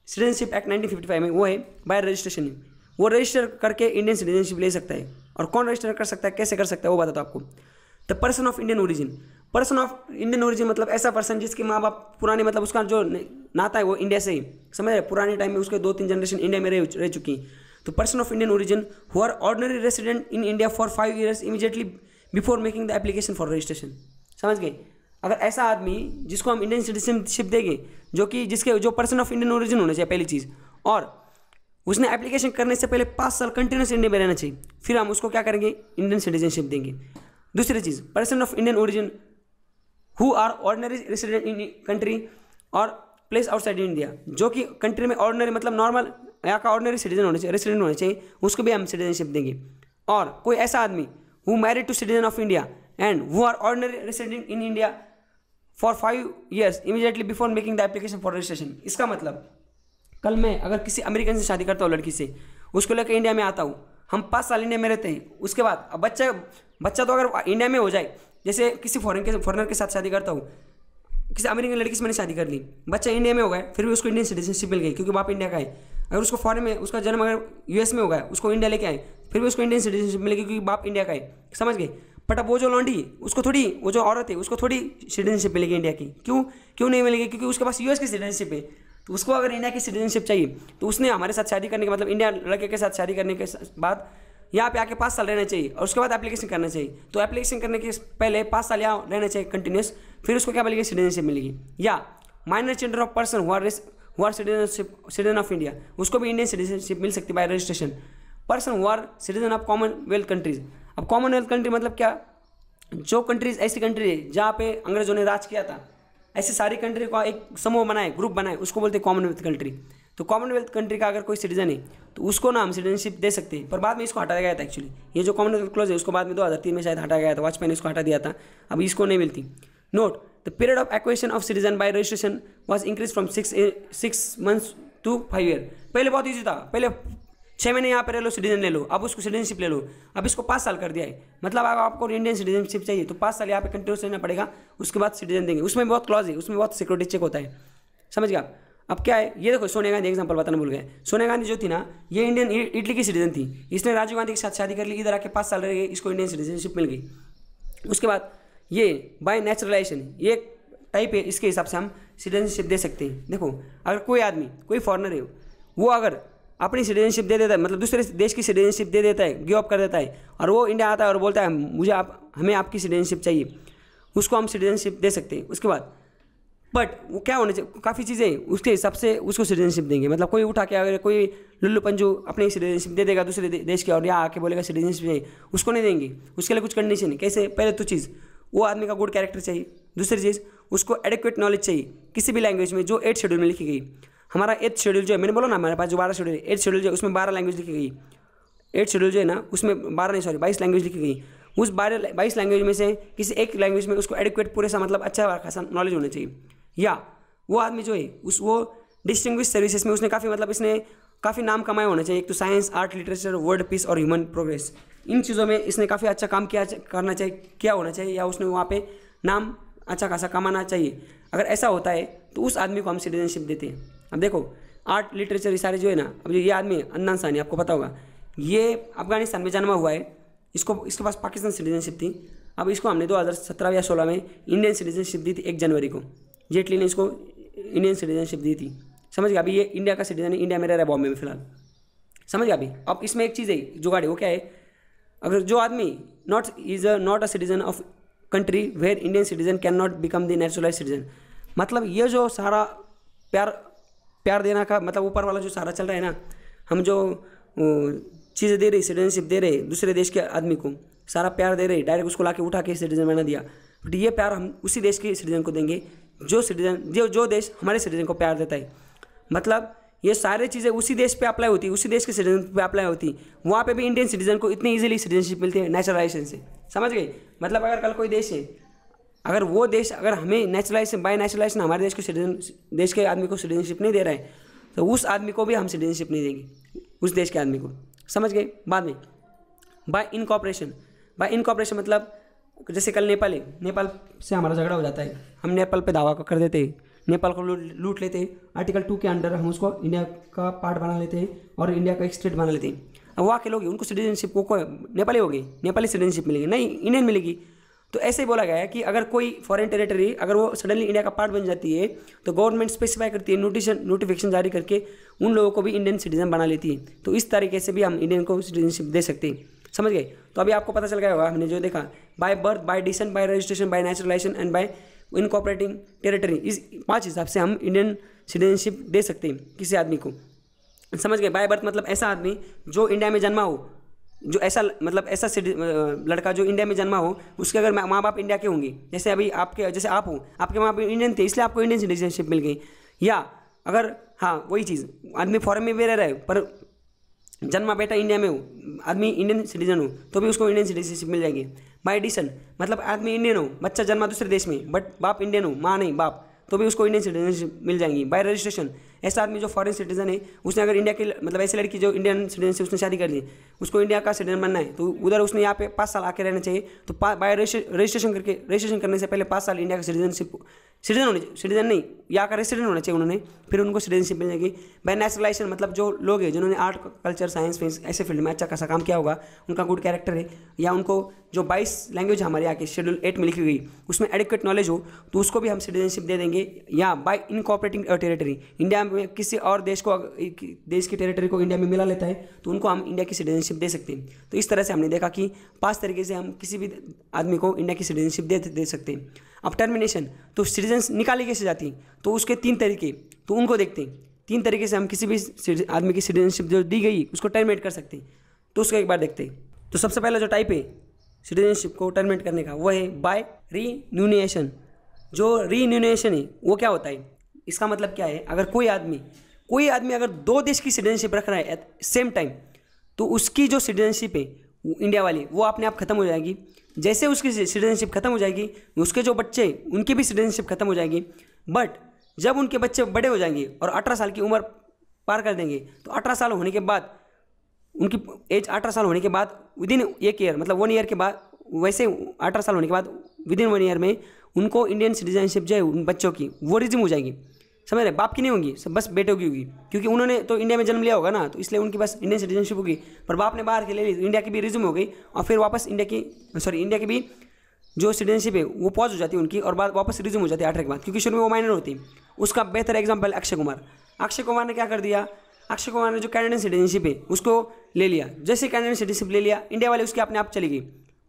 सिटीजनशिप एक्ट 1955 में, वो है बाय रजिस्ट्रेशन। वो रजिस्टर करके इंडियन सिटीजनशिप ले सकता है। और कौन रजिस्टर कर सकता है, कैसे कर सकता है, वो बताता हूँ आपको। The person of Indian origin, person of Indian origin मतलब ऐसा पर्सन जिसके माँ बाप पुराने, मतलब उसका जो नाता है वो इंडिया से ही, समझ रहे, पुराने टाइम में उसके 2-3 जनरेशन इंडिया में रह चुकी। तो person of Indian origin who are ordinary resident in India for 5 years immediately before making the application for registration. समझ गए? अगर ऐसा आदमी जिसको हम इंडियन सिटीजनशिप देंगे, जो पर्सन ऑफ इंडियन ओरिजिन होना चाहिए पहली चीज़, और उसने एप्लीकेशन करने से पहले 5 साल कंटिन्यूस इंडिया में रहना चाहिए, फिर हम उसको क्या करेंगे, इंडियन सिटीजनशिप देंगे। दूसरी चीज़, person of Indian origin who are ordinary resident in country or place outside India, जो कि कंट्री में ऑर्डिनरी मतलब नॉर्मल यहाँ का ऑर्डिनरी सिटीजन होना चाहिए, रेसिडेंट होना चाहिए, उसको भी हम सिटीजनशिप देंगे। और कोई ऐसा आदमी who married to citizen of India and who are ordinary resident in India for 5 years immediately before making the application for registration. इसका मतलब कल मैं अगर किसी अमेरिकन से शादी करता हूँ, लड़की से, उसको लेकर इंडिया में आता हूँ, हम 5 साल इंडिया में रहते हैं, उसके बाद अब बच्चा तो अगर इंडिया में हो जाए, जैसे किसी फॉरेनर के साथ शादी करता हूँ, किसी अमेरिकन लड़की से मैंने शादी कर ली, बच्चा इंडिया में हो गया, फिर भी उसको इंडियन सिटीजनशिप मिल गई क्योंकि बाप इंडिया का है। अगर उसको फॉरेन में उसका जन्म अगर यूएस में हो गया, उसको इंडिया लेके आए, फिर भी उसको इंडियन सिटीजनशिप मिलेगी क्योंकि बाप इंडिया का है। समझ गए? बट अब वो जो लौंडी उसको थोड़ी, वो जो औरत है उसको थोड़ी सिटीजनशिप मिलेगी इंडिया की। क्यों नहीं मिलेगी? क्योंकि उसके पास यूएस की सिटीजनशिप है। तो उसको अगर इंडिया की सिटीजनशिप चाहिए तो उसने हमारे साथ शादी करने के मतलब इंडिया लड़के के साथ शादी करने के बाद यहाँ पे आके 5 साल रहना चाहिए और उसके बाद एप्लीकेशन करना चाहिए। तो एप्लीकेशन करने के पहले 5 साल यहाँ रहना चाहिए कंटिन्यूस, फिर उसको क्या मिलेगी, सिटीजनशिप मिलेगी। या minor children of person who are citizen of India, उसको भी इंडियन सिटीजनशिप मिल सकती है by registration. Person who are citizen of commonwealth countries. अब कॉमनवेल्थ कंट्री मतलब क्या? जो कंट्रीज ऐसी कंट्री है जहाँ पे अंग्रेजों ने राज किया था, ऐसी सारी कंट्री का एक समूह बनाए, ग्रुप बनाए, उसको बोलते हैं कॉमनवेल्थ कंट्री। तो कॉमनवेल्थ कंट्री का अगर कोई सिटीजन है तो उसको ना हम सिटीजनशिप दे सकते हैं, पर बाद में इसको हटाया गया था। एक्चुअली ये जो कॉमनवेल्थ क्लॉज है उसको बाद में 2003 में शायद हटाया गया था, वाजपेयी ने इसको हटा दिया था, अब इसको नहीं मिलती। Note the period of equation of citizen bye registration was increase from 6 months to 5 years। पहले बहुत ईजी था, पहले 6 महीने यहाँ पे रह लो, सिटीजन ले लो, अब उसको सिटीजनशिप ले लो, अब इसको 5 साल कर दिया है। मतलब अगर आपको इंडियन सिटीजनशिप चाहिए तो 5 साल यहाँ पे कंटिन्यूस रहना पड़ेगा, उसके बाद सिटीजन देंगे। उसमें बहुत क्लॉज है, उसमें बहुत सिक्योरिटी चेक होता है। समझ गया? अब क्या है, ये देखो सोनिया गांधी एग्जांपल बताना भूल गए। सोनिया गांधी जो थी ना, ये इंडियन इटली की सिटीजन थी, इसने राजीव गांधी के साथ शादी कर ली, इधर आके 5 साल रह गए, इसको इंडियन सिटीजनशिप मिल गई। उसके बाद ये बाय नेचुरलाइजेशन, ये टाइप है, इसके हिसाब से हम सिटीजनशिप दे सकते हैं। देखो अगर कोई आदमी, कोई फॉरेनर है, वो अगर अपनी सिटीजनशिप दे देता है, मतलब दूसरे देश की सिटीजनशिप दे देता है, गिव अप कर देता है, और वो इंडिया आता है और बोलता है हमें आपकी सिटीजनशिप चाहिए, उसको हम सिटीजनशिप दे सकते हैं। उसके बाद बट वो क्या होना चाहिए, काफ़ी चीज़ें उसके हिसाब से उसको सिटीजनशिप देंगे। मतलब कोई उठा के अगर कोई लुल्लू पंजू अपनी सिटीजनशिप दे देगा दूसरे देश के और यहाँ आके बोलेगा सिटीजनशिप चाहिए, उसको नहीं देंगे। उसके लिए कुछ कंडीशन है। कैसे? पहले तो चीज़, वो आदमी का गुड कैरेक्टर चाहिए। दूसरी चीज़, उसको एडिक्वेट नॉलेज चाहिए किसी भी लैंग्वेज में जो 8th शेड्यूल में लिखी गई। हमारा 8th शेड्यूल जो है, मैंने बोला ना हमारे पास जो 12 शेड्यूल है, 8th शेड्यूल जो है उसमें 12 लैंग्वेज लिखी गई। 8th शेड्यूल जो है ना उसमें 22 लैंग्वेज लिखी गई। उस 22 लैंग्वेज में से किसी एक लैंग्वेज में उसको एडिक्वेट पूरे सा मतलब अच्छा खासा नॉलेज होना चाहिए। या वो आदमी जो है वो डिस्टिंग्विश सर्विसेज में उसने काफ़ी नाम कमाया होना चाहिए। एक तो science, art, literature, world peace और ह्यूमन प्रोग्रेस, इन चीज़ों में इसने काफ़ी अच्छा काम किया होना चाहिए, या उसने वहाँ पे नाम अच्छा खासा कमाना चाहिए। अगर ऐसा होता है तो उस आदमी को हम सिटीजनशिप देते हैं। अब देखो आर्ट, लिटरेचर ये सारे जो है ना, अब ये आदमी अदनान सानी, आपको पता होगा, ये अफगानिस्तान में जन्मा हुआ है, इसके पास पाकिस्तान सिटीजनशिप थी। अब इसको हमने 2017 या 16 में इंडियन सिटीजनशिप दी थी 1 जनवरी को। जेटली ने इसको इंडियन सिटीजनशिप दी थी। समझ गया? अभी ये इंडिया का सिटीजन है, इंडिया में रह रहा है, बॉम्बे में फिलहाल। समझ गया? अभी अब इसमें एक चीज़ है जुगाड़ है, वो क्या है, अगर जो आदमी not a citizen of country where Indian citizen can not become the naturalise citizen. मतलब ये जो सारा प्यार देना का मतलब ऊपर वाला जो सारा चल रहा है ना, हम जो चीज़ें दे रहे, सिटीजनशिप दे रहे दूसरे देश के आदमी को, सारा प्यार दे रहे, डायरेक्ट उसको लाके उठा के सिटीजन बना दिया। बट ये प्यार हम उसी देश के सिटीजन को देंगे जो देश हमारे सिटीजन को प्यार देता है। मतलब ये सारी चीज़ें उसी देश पे अप्लाई होती है, उसी देश के सिटीजन पे अप्लाई होती है। वहाँ पे भी इंडियन सिटीजन को इतनी इजीली सिटीजनशिप मिलती है नेचुरलाइजेशन से। समझ गए? मतलब अगर कल कोई देश है, अगर वो देश अगर हमें बाय नेचुरलाइजेशन हमारे देश के आदमी को सिटीजनशिप नहीं दे रहा है, तो उस आदमी को भी हम सिटीजनशिप नहीं देंगे, उस देश के आदमी को। समझ गए? बाद में बाय इनकॉर्पोरेशन मतलब जैसे कल नेपाल से हमारा झगड़ा हो जाता है, हम नेपाल पे दावा कर देते हैं, नेपाल को लूट लेते हैं, आर्टिकल 2 के अंडर हम उसको इंडिया का पार्ट बना लेते हैं और इंडिया का एक स्टेट बना लेते हैं। अब वहाँ के लोग उनको सिटीजनशिप को नेपाली हो गई, नेपाली सिटीजनशिप मिलेगी, नहीं इंडियन मिलेगी। तो ऐसे ही बोला गया है कि अगर कोई फॉरेन टेरिटरी अगर वो सडनली इंडिया का पार्ट बन जाती है तो गवर्नमेंट स्पेसिफाई करती है, नोटिफिकेशन जारी करके उन लोगों को भी इंडियन सिटीजन बना लेती है। तो इस तरीके से भी हम इंडियन को सिटीजनशिप दे सकते हैं। समझ गए? तो अभी आपको पता चल गया होगा, हमने जो देखा by birth, bye decent, bye registration, bye naturalisation and bye incorporating territory. इस 5 हिसाब से हम इंडियन सिटीजनशिप दे सकते हैं किसी आदमी को। समझ गए? बाय बर्थ मतलब ऐसा आदमी जो इंडिया में जन्मा हो, जो ऐसा मतलब ऐसा लड़का जो इंडिया में जन्मा हो, उसके अगर माँ बाप इंडिया के होंगे, जैसे अभी आपके, जैसे आप हो, आपके माँ बाप इंडियन थे इसलिए आपको इंडियन सिटीजनशिप मिल गई। या अगर हाँ वही चीज़, आदमी फॉरेन में भी रह रहा है पर जन्मा बेटा इंडिया में हो, आदमी इंडियन सिटीजन हो तो भी उसको इंडियन सिटीजनशिप मिल जाएगी। बाय डिसेंट मतलब आदमी इंडियन हो, बच्चा जन्मा दूसरे देश में बट बाप इंडियन हो, माँ नहीं बाप, तो भी उसको इंडियन सिटीजनशिप मिल जाएंगी। बाय रजिस्ट्रेशन ऐसा आदमी जो फॉरेन सिटीजन है, उसने अगर इंडिया के मतलब ऐसी लड़की जो इंडियन सिटीजन से उसने शादी कर ली, उसको इंडिया का सिटीजन बनना है तो उधर उसने यहाँ पे 5 साल आके रहना चाहिए। तो बाय रजिस्ट्रेशन करने से पहले 5 साल इंडिया का सिटीजन नहीं यहाँ का रेसिडेंट होना चाहिए उन्होंने, फिर उनको सिटीजनशिप मिल जाएगी। बाय नेचुरलाइजेशन मतलब जो लोग हैं जिन्होंने आर्ट, कल्चर, साइंस ऐसे फील्ड में अच्छा खासा काम किया होगा, उनका गुड कैरेक्टर है, या उनको जो 22 लैंग्वेज हमारे यहाँ के शेड्यूल 8 में लिखी हुई उसमें एडिक्वेट नॉलेज हो, तो उसको भी हम सिटीजनशिप दे देंगे। या बाय इनकॉर्पोरेटिंग टेरिटरी, इंडिया में किसी और देश की टेरिटरी को इंडिया में मिला लेता है तो उनको हम इंडिया की सिटीजनशिप दे सकते हैं। तो इस तरह से हमने देखा कि 5 तरीके से हम किसी भी आदमी को इंडिया की सिटीजनशिप दे सकते हैं। अब टर्मिनेशन, तो सिटीजन निकाली कैसे जाती, तो उसके 3 तरीके, तो उनको देखते हैं। 3 तरीके से हम किसी भी आदमी की सिटीजनशिप जो दी गई उसको टर्मिनेट कर सकते हैं, तो उसको एक बार देखते हैं। तो सबसे पहला जो टाइप है सिटीजनशिप को टर्मिनेट करने का वो है बाय रीन्यूनिएशन। जो रीन्यूनिएशन है वो क्या होता है, इसका मतलब क्या है, अगर कोई आदमी अगर 2 देश की सिटीजनशिप रख रहा है एट सेम टाइम, तो उसकी जो सिटीजनशिप है इंडिया वाली वो अपने आप खत्म हो जाएगी। जैसे उसकी सिटीजनशिप खत्म हो जाएगी, उसके जो बच्चे उनकी भी सिटीजनशिप खत्म हो जाएगी। बट जब उनके बच्चे बड़े हो जाएंगे और 18 साल की उम्र पार कर देंगे, तो 18 साल होने के बाद उनकी एज 18 साल होने के बाद विदिन 1 ईयर मतलब 1 ईयर के बाद, वैसे 18 साल होने के बाद विदिन 1 ईयर में उनको इंडियन सिटीजनशिप जो है उन बच्चों की वो रिज्यूम हो जाएगी। समझ रहे? बाप की नहीं होगी, सब बस बेटों की होगी, क्योंकि उन्होंने तो इंडिया में जन्म लिया होगा ना, तो इसलिए उनकी बस इंडियन सिटीजनशिप होगी। पर बाप ने बाहर के ले ली, इंडिया की भी रिज्यूम हो गई और फिर वापस इंडिया की भी जो सिटीजनशिप है वो पॉज हो जाती है उनकी, और बाद वापस रिज्यूम हो जाती है 18 के बाद, क्योंकि शुरू में वो माइनर होती है। उसका बेहतर एग्जाम्पल अक्षय कुमार ने क्या कर दिया, अक्षय कुमार ने जो कैनेडियन सिटीजनशिप है उसको ले लिया। जैसे कैनेडियन सिटीजनशिप ले लिया, इंडिया वाले उसके अपने आप चली गई।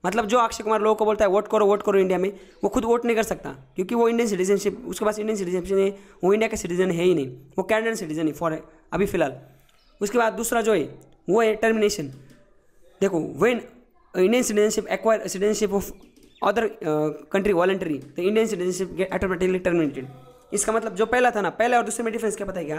मतलब जो अक्षय कुमार लोगों को बोलता है वोट करो इंडिया में, वो खुद वोट नहीं कर सकता, क्योंकि वो इंडियन सिटीजनशिप, उसके पास इंडियन सिटीजनशिप है, वो इंडिया का सिटीजन है ही नहीं, वो कैनेडियन सिटीजन है फॉर अभी फिलहाल। उसके बाद दूसरा जो है वो है टर्मिनेशन। देखो, when Indian citizenship acquire citizenship of other country voluntary, the Indian citizenship get automatically terminated. इसका मतलब जो पहला था ना, पहले और दूसरे में डिफरेंस क्या पता है क्या?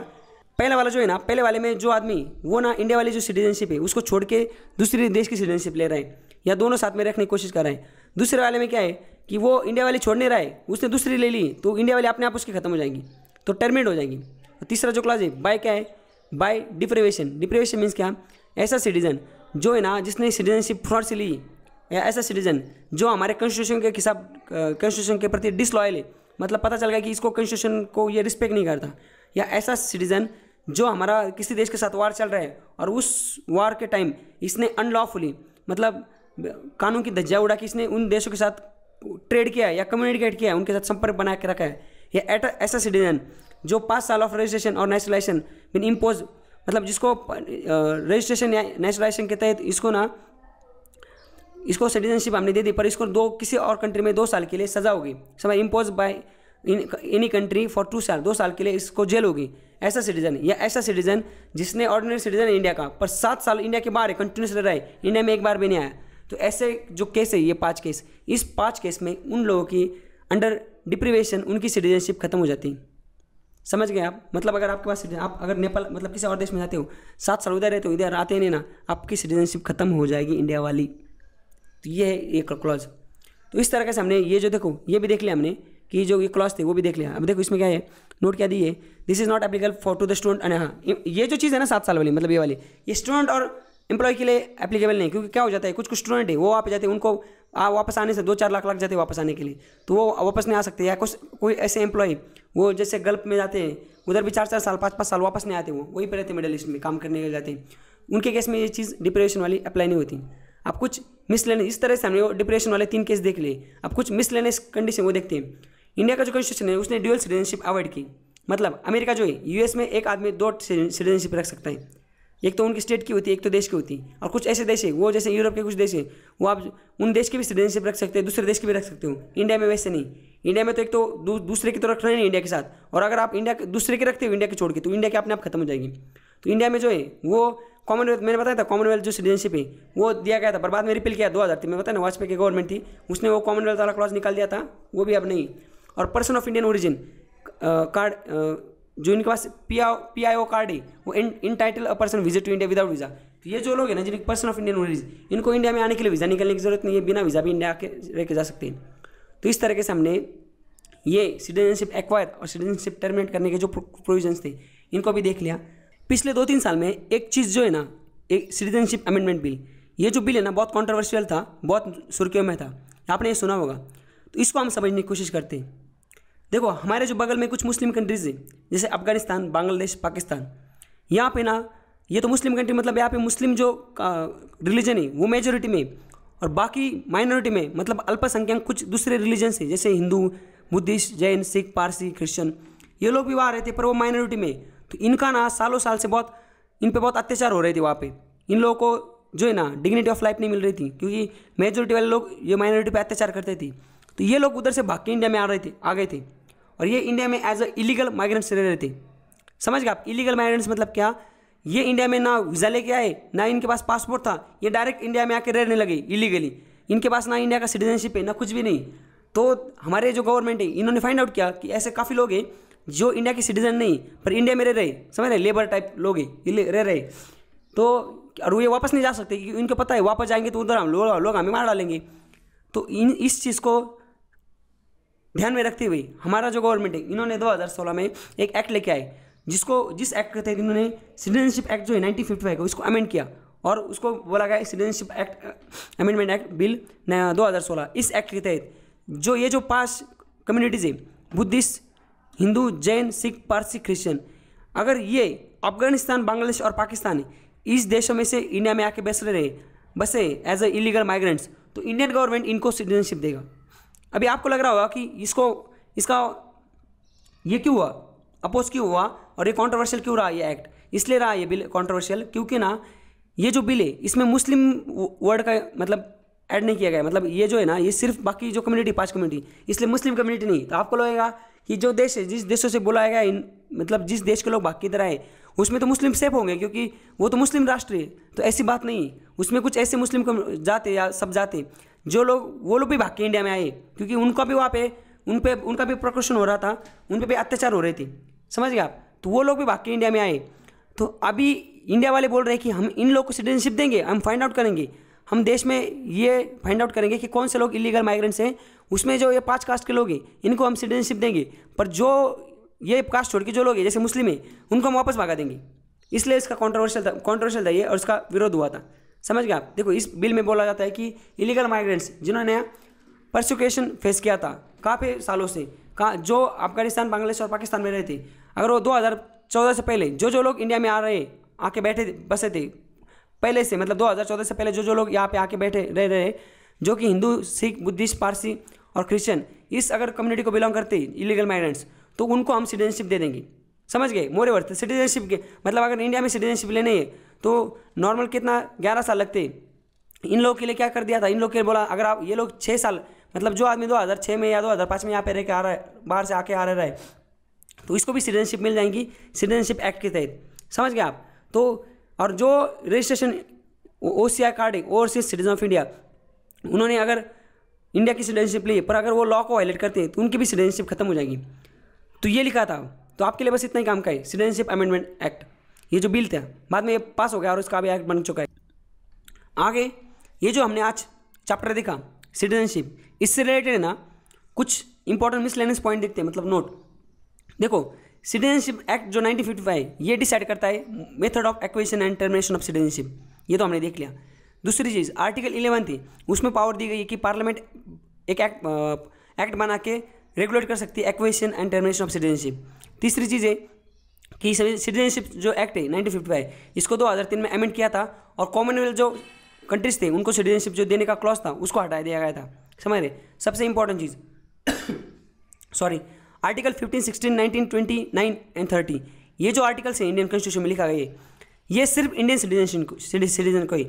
पहले वाला जो है ना, पहले वाले में जो आदमी वो ना इंडिया वाली जो सिटीजनशिप है उसको छोड़ के दूसरे देश की सिटीजनशिप ले रहा है, या दोनों साथ में रखने की कोशिश कर रहे हैं। दूसरे वाले में क्या है कि वो इंडिया वाली छोड़ नहीं रहा है, उसने दूसरी ले ली, तो इंडिया वाली अपने आप उसकी खत्म हो जाएंगी, तो टर्मिनेट हो जाएंगी। तो तीसरा जो क्लास है बाय क्या है, बाय डिप्रिवेशन। डिप्रिवेशन मीन्स क्या, ऐसा सिटीजन जो है ना जिसने सिटीजनशिप फ्रॉड से ली, या ऐसा सिटीजन जो हमारे कॉन्स्टिट्यूशन के प्रति डिसलॉयल है, मतलब पता चल गया कि इसको कॉन्स्टिट्यूशन को ये रिस्पेक्ट नहीं करता, या ऐसा सिटीजन जो हमारा किसी देश के साथ वार चल रहा है और उस वार के टाइम इसने अनलॉफुली मतलब कानून की धज्जियां उड़ा के इसने उन देशों के साथ ट्रेड किया है या कम्युनिकेट किया है, उनके साथ संपर्क बना के रखा है, या ऐसा सिटीजन जो 5 साल ऑफ रजिस्ट्रेशन और नेशनलाइजेशन बिन इम्पोज, मतलब जिसको रजिस्ट्रेशन या नेशनलाइजेशन के तहत इसको सिटीजनशिप हमने दे दी, पर इसको किसी और कंट्री में 2 साल के लिए सजा होगी, समझ, impose by any country for 2 साल, 2 साल के लिए इसको जेल होगी। ऐसा सिटीजन, या ऐसा सिटीजन जिसने ऑर्डिनरी सिटीजन है इंडिया का, पर 7 साल इंडिया के बाहर है, कंटिन्यूस रह रहा है, इंडिया में एक बार भी नहीं आया। तो ऐसे जो केस है, ये 5 केस, इस 5 केस में उन लोगों की अंडर डिप्रिवेशन उनकी सिटीजनशिप खत्म हो जाती है। समझ गए आप? मतलब अगर आपके पास आप अगर नेपाल मतलब किसी और देश में जाते हो, 7 साल उधर रहते हो, इधर आते नहीं ना, आपकी सिटीजनशिप खत्म हो जाएगी इंडिया वाली। तो ये है एक क्लॉज। तो इस तरह से हमने ये जो देखो ये भी देख लिया हमने कि जो ये क्लॉज थे वो भी देख लिया। अब देखो इसमें क्या है, नोट क्या दी है, this is not applicable for to the student. हाँ, ये जो चीज़ है ना 7 साल वाली, मतलब ये वाली, ये स्टूडेंट और एम्प्लॉय के लिए एप्लीकेबल नहीं, क्योंकि क्या हो जाता है, कुछ स्टूडेंट है वो वहाँ पे जाते हैं, उनको वापस आने से 2-4 लाख लग जाते हैं वापस आने के लिए, तो वो वापस नहीं आ सकते। या कोई ऐसे एम्प्लॉय वो जैसे गल्फ में जाते हैं, उधर भी 4-4 साल 5-5 साल वापस नहीं आते, वो वहीं पर रहते मिडिल ईस्ट में काम करने के जाते हैं, उनके केस में ये चीज़ डिप्रेशन वाली अप्लाई नहीं होती। अब कुछ मिसलेनियस, इस तरह से हमने वो डिप्रेशन वाले 3 केस देख लिए। अब कुछ मिसलेनियस कंडीशन वो देखते हैं। इंडिया का जो कॉन्स्टिट्यूशन है उसने ड्यूअल सिटीजनशिप अवॉइड की, मतलब अमेरिका जो है यूएस में एक आदमी 2 सिटीजनशिप रख सकता है, एक तो उनकी स्टेट की होती है, एक तो देश की होती है। और कुछ ऐसे देश है वो, जैसे यूरोप के कुछ देश है, वो आप उन देश की भी सिटीजनशिप रख सकते हैं, दूसरे देश की भी रख सकते हो। इंडिया में वैसे नहीं। इंडिया में तो एक तो दूसरे की तो रख रहे नहीं इंडिया के साथ, और अगर आप इंडिया दूसरे के रखते हो इंडिया के छोड़ के, तो इंडिया के अपने आप खत्म हो जाएगी। तो इंडिया में जो है वो कॉमनवेल्थ, मैंने बताया था कॉमनवेल्थ जो सिटीजनशिप है वो दिया गया था, पर बाद में रिपील किया 2003 में, बताया ना वाजपेयी की गवर्नमेंट थी, उसने वो कॉमनवेल्थ वाला क्लॉज निकाल दिया था, वो भी अब नहीं। और person of Indian origin card, जो इनके पास PIO कार्ड है, वो entitle a person visit to India without visa. तो ये जो लोग हैं ना जिनके पर्सन ऑफ इंडियन ओरिजिन, इनको इंडिया में आने के लिए वीज़ा निकलने की जरूरत नहीं है, बिना वीज़ा भी इंडिया आके रह के जा सकते हैं। तो इस तरीके से हमने ये सिटीजनशिप एक्वायर और सिटीजनशिप टर्मिनेट करने के जो प्रोविजंस थे इनको भी देख लिया। पिछले 2-3 साल में एक चीज़ जो है ना, एक सिटीजनशिप अमेंडमेंट बिल, ये जो बिल है ना बहुत कॉन्ट्रोवर्शियल था, बहुत सुर्खियों में था, आपने ये सुना होगा। तो इसको हम समझने की कोशिश करते हैं। देखो हमारे जो बगल में कुछ मुस्लिम कंट्रीज़ है, जैसे अफगानिस्तान, बांग्लादेश, पाकिस्तान, यहाँ पे ना ये तो मुस्लिम कंट्री, मतलब यहाँ पे मुस्लिम जो रिलीजन है वो मेजोरिटी में, और बाकी माइनॉरिटी में, मतलब अल्पसंख्यक कुछ दूसरे रिलीजन से, जैसे हिंदू, बुद्धिस्ट, जैन, सिख, पारसी, क्रिश्चियन, ये लोग भी वहाँ रहते, पर वो माइनॉरिटी में। तो इनका ना सालों साल से बहुत इन पे बहुत अत्याचार हो रहे थे वहाँ पे। इन लोगों को जो है ना डिग्निटी ऑफ लाइफ नहीं मिल रही थी, क्योंकि मेजोरिटी वाले लोग ये माइनॉरिटी पे अत्याचार करते थे। तो ये लोग उधर से भाग के इंडिया में आ गए थे, और ये इंडिया में एज अ इलीगल माइग्रेंट्स रह रहे थे। समझ गए आप? इलीगल माइग्रेंट्स मतलब क्या? ये इंडिया में ना वीज़ा लेके आए, ना इनके पास पासपोर्ट था, ये डायरेक्ट इंडिया में आके रहने लगे इलीगली। इनके पास ना इंडिया का सिटीजनशिप है, ना कुछ भी नहीं। तो हमारे जो गवर्नमेंट है इन्होंने फाइंड आउट किया कि ऐसे काफ़ी लोग हैं जो इंडिया के सिटीजन नहीं पर इंडिया में रह रहे, समझ रहे, लेबर टाइप लोग हैं, रह रहे। तो और ये वापस नहीं जा सकते, क्योंकि इनको पता है वापस जाएंगे तो उधर हम लोग हमें मार डालेंगे। तो इस चीज़ को ध्यान में रखते हुए हमारा जो गवर्नमेंट है, इन्होंने 2016 में एक एक्ट लेके आए, जिस एक्ट के तहत इन्होंने सिटीजनशिप एक्ट जो है 1955 को इसको अमेंड किया, और उसको बोला गया citizenship act amendment act bill 2016। इस एक्ट के तहत जो ये जो 5 कम्युनिटीज़ है, बुद्धिस्ट, हिंदू, जैन, सिख, पारसी, क्रिश्चियन, अगर ये अफगानिस्तान, बांग्लादेश और पाकिस्तान इस देशों में से इंडिया में आके बसे एज अ इलीगल माइग्रेंट्स, तो इंडियन गवर्नमेंट इनको सिटीजनशिप देगा। अभी आपको लग रहा होगा कि इसका ये क्यों हुआ, अपोज क्यों हुआ, और ये कॉन्ट्रोवर्शियल क्यों रहा ये एक्ट? इसलिए रहा ये बिल कॉन्ट्रोवर्शियल क्योंकि ना ये जो बिल है इसमें मुस्लिम वर्ड का मतलब ऐड नहीं किया गया। मतलब ये जो है ना ये सिर्फ बाकी जो कम्युनिटी 5 कम्युनिटी, इसलिए मुस्लिम कम्युनिटी नहीं। तो आपको लगेगा कि जो देश है, जिस देशों से बुलाया गया, मतलब जिस देश के लोग बाकी की तरह आए, उसमें तो मुस्लिम सेफ होंगे क्योंकि वो तो मुस्लिम राष्ट्र है। तो ऐसी बात नहीं, उसमें कुछ ऐसे मुस्लिम जाते या सब जाते जो लोग, वो लोग भी भाग के इंडिया में आए, क्योंकि उनका भी वहाँ पे उनका भी प्रोक्रेशन हो रहा था, उन पर भी अत्याचार हो रहे थे, समझ गए आप? तो वो लोग भी भाग के इंडिया में आए। तो अभी इंडिया वाले बोल रहे हैं कि हम इन लोग को सिटीजनशिप देंगे, हम फाइंड आउट करेंगे, हम देश में ये फाइंड आउट करेंगे कि कौन से लोग इलीगल माइग्रेंट्स हैं, उसमें जो ये 5 कास्ट के लोग हैं इनको हम सिटीजनशिप देंगे, पर जो ये कास्ट छोड़ के जो लोग हैं जैसे मुस्लिम है उनको हम वापस भगा देंगे। इसलिए इसका कॉन्ट्रोवर्शियल था ये, और इसका विरोध हुआ था। समझ गए आप? देखो इस बिल में बोला जाता है कि इलीगल माइग्रेंट्स जिन्होंने परसिक्यूशन फेस किया था काफ़ी सालों से, जो अफगानिस्तान, बांग्लादेश और पाकिस्तान में रहे थे, अगर वो 2014 से पहले जो लोग इंडिया में आके बैठे बसे थे पहले से, मतलब 2014 से पहले जो लोग यहाँ पे आके बैठे रह रहे, जो कि हिंदू, सिख, बुद्धिस्ट, पारसी और क्रिश्चियन, इस अगर कम्युनिटी को बिलोंग करते इलीगल माइग्रेंट्स, तो उनको हम सिटीजनशिप दे देंगे। समझ गए? मोरेओवर सिटीजनशिप के मतलब अगर इंडिया में सिटीजनशिप लेने है तो नॉर्मल कितना 11 साल लगते। इन लोगों के लिए क्या कर दिया था, इन लोग के लिए बोला अगर आप ये लोग 6 साल, मतलब जो आदमी 2006 में या 2005 में यहाँ पे रह के आ रहा है, बाहर से आके आ रहा है, तो इसको भी सिटीजनशिप मिल जाएंगी सिटीजनशिप एक्ट के तहत। समझ गए आप? तो और जो रजिस्ट्रेशन OCI कार्ड है, ओवरसीज सिटीजन ऑफ इंडिया, उन्होंने अगर इंडिया की सिटीजनशिप ली पर अगर वो लॉ को वायलेट करते हैं तो उनकी भी सिटीजनशिप खत्म हो जाएगी। तो ये लिखा था। तो आपके लिए बस इतना ही काम का है सिटीजनशिप अमेंडमेंट एक्ट, ये जो बिल था बाद में ये पास हो गया और इसका भी एक्ट बन चुका है। आगे ये जो हमने आज चैप्टर देखा सिटीजनशिप, इससे रिलेटेड है ना कुछ इंपॉर्टेंट मिसलेनियस पॉइंट देखते हैं, मतलब नोट। देखो सिटीजनशिप एक्ट जो 1955 ये डिसाइड करता है method of acquisition and termination of citizenship, ये तो हमने देख लिया। दूसरी चीज़ आर्टिकल 11 थी, उसमें पावर दी गई है कि पार्लियामेंट एक एक्ट बना के रेगुलेट कर सकती है acquisition and termination of citizenship. तीसरी चीज़ है कि सिटीजनशिप जो एक्ट है 1955 इसको 2003 में अमेंड किया था, और कॉमनवेल्थ जो कंट्रीज थे उनको सिटीजनशिप जो देने का क्लॉज था उसको हटा दिया गया था। समझ रहे? सबसे important cheese sorry, article 15, 16, 19, 29 and 30, ये जो आर्टिकल्स हैं इंडियन कॉन्स्टिट्यूशन में लिखा गया है, ये सिर्फ इंडियन सिटीजन को ही,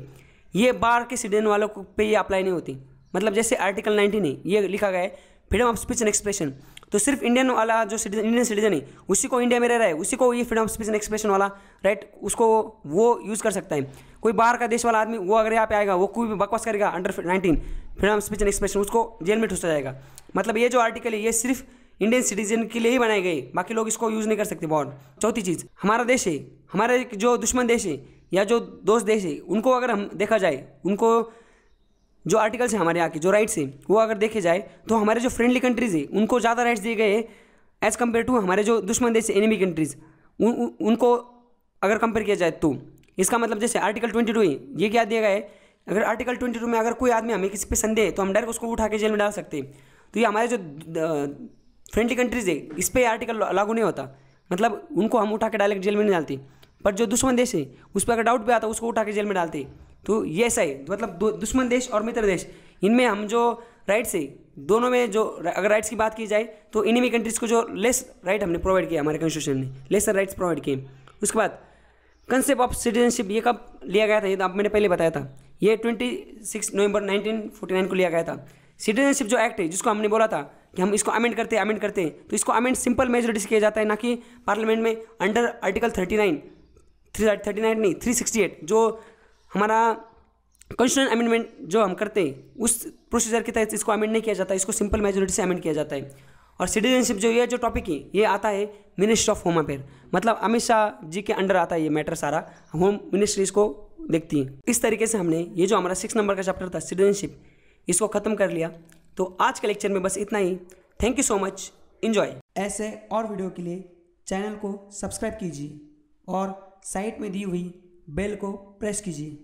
ये बाहर के सिटीजन वालों को पे ये अप्लाई नहीं होती। मतलब जैसे आर्टिकल 19 है, ये लिखा गया है freedom of speech and expression, तो सिर्फ इंडियन वाला जो इंडियन सिटीजन है उसी को, इंडिया में रह रहा है उसी को ये freedom of speech and expression वाला राइट उसको वो यूज़ कर सकता है। कोई बाहर का देश वाला आदमी वो अगर यहाँ पे आएगा, वो कोई भी बकवास करेगा under 19 freedom of speech and expression, उसको जेल में ठूसा जाएगा। मतलब ये जो आर्टिकल है ये सिर्फ इंडियन सिटीजन के लिए ही बनाए गए, बाकी लोग इसको यूज़ नहीं कर सकते बहुत। चौथी चीज़, हमारा देश है, हमारे जो दुश्मन देश है या जो दोस्त देश है, उनको अगर हम देखा जाए, उनको जो आर्टिकल्स हैं हमारे यहाँ के जो राइट्स हैं वो अगर देखे जाए तो हमारे जो फ्रेंडली कंट्रीज़ है उनको ज़्यादा राइट्स दिए गए एज़ कम्पेयर टू हमारे जो दुश्मन देश है एनिमी कंट्रीज़, उनको अगर कंपेयर किया जाए तो इसका मतलब जैसे आर्टिकल 22 है, ये क्या दिया गया है, अगर आर्टिकल 22 में अगर कोई आदमी हमें किसी पे संदेह है तो हम डायरेक्ट उसको उठा के जेल में डाल सकते हैं। तो ये हमारे जो फ्रेंडली कंट्रीज़ है इस पर आर्टिकल लागू नहीं होता, मतलब उनको हम उठा के डायरेक्ट जेल में नहीं डालते। पर जो दुश्मन देश है उस पर अगर डाउट भी आता उसको उठा के जेल में डालते। तो ये ऐसा है, मतलब दुश्मन देश और मित्र देश, इनमें हम जो राइट्स है दोनों में जो अगर राइट्स की बात की जाए तो एनिमी कंट्रीज़ को जो लेस राइट हमने प्रोवाइड किया, हमारे कॉन्स्टिट्यूशन ने लेसर राइट्स प्रोवाइड किए। उसके बाद कंसेप्ट ऑफ सिटीजनशिप ये कब लिया गया था, ये तो आप मैंने पहले बताया था, ये 26 नवंबर 1949 को लिया गया था। सिटीजनशिप जो एक्ट है जिसको हमने बोला था कि हम इसको अमेंड करते हैं, तो इसको अमेंड सिंपल मेजोरिटी से किया जाता है, ना कि पार्लियामेंट में अंडर आर्टिकल 368 जो हमारा कॉन्स्टिट्यूशन अमेंडमेंट जो हम करते हैं उस प्रोसीजर के तहत इसको अमेंड नहीं किया जाता, इसको सिंपल मेजोरिटी से अमेंड किया जाता है। और सिटीजनशिप जो ये जो टॉपिक है ये आता है मिनिस्ट्री ऑफ होम अफेयर, मतलब अमित शाह जी के अंडर आता है ये मैटर सारा, होम मिनिस्ट्री इसको देखती है। इस तरीके से हमने ये जो हमारा 6 नंबर का चैप्टर था सिटीजनशिप, इसको ख़त्म कर लिया। तो आज के लेक्चर में बस इतना ही। Thank you so much, enjoy. ऐसे और वीडियो के लिए चैनल को सब्सक्राइब कीजिए और साइड में दी हुई बेल को प्रेस कीजिए।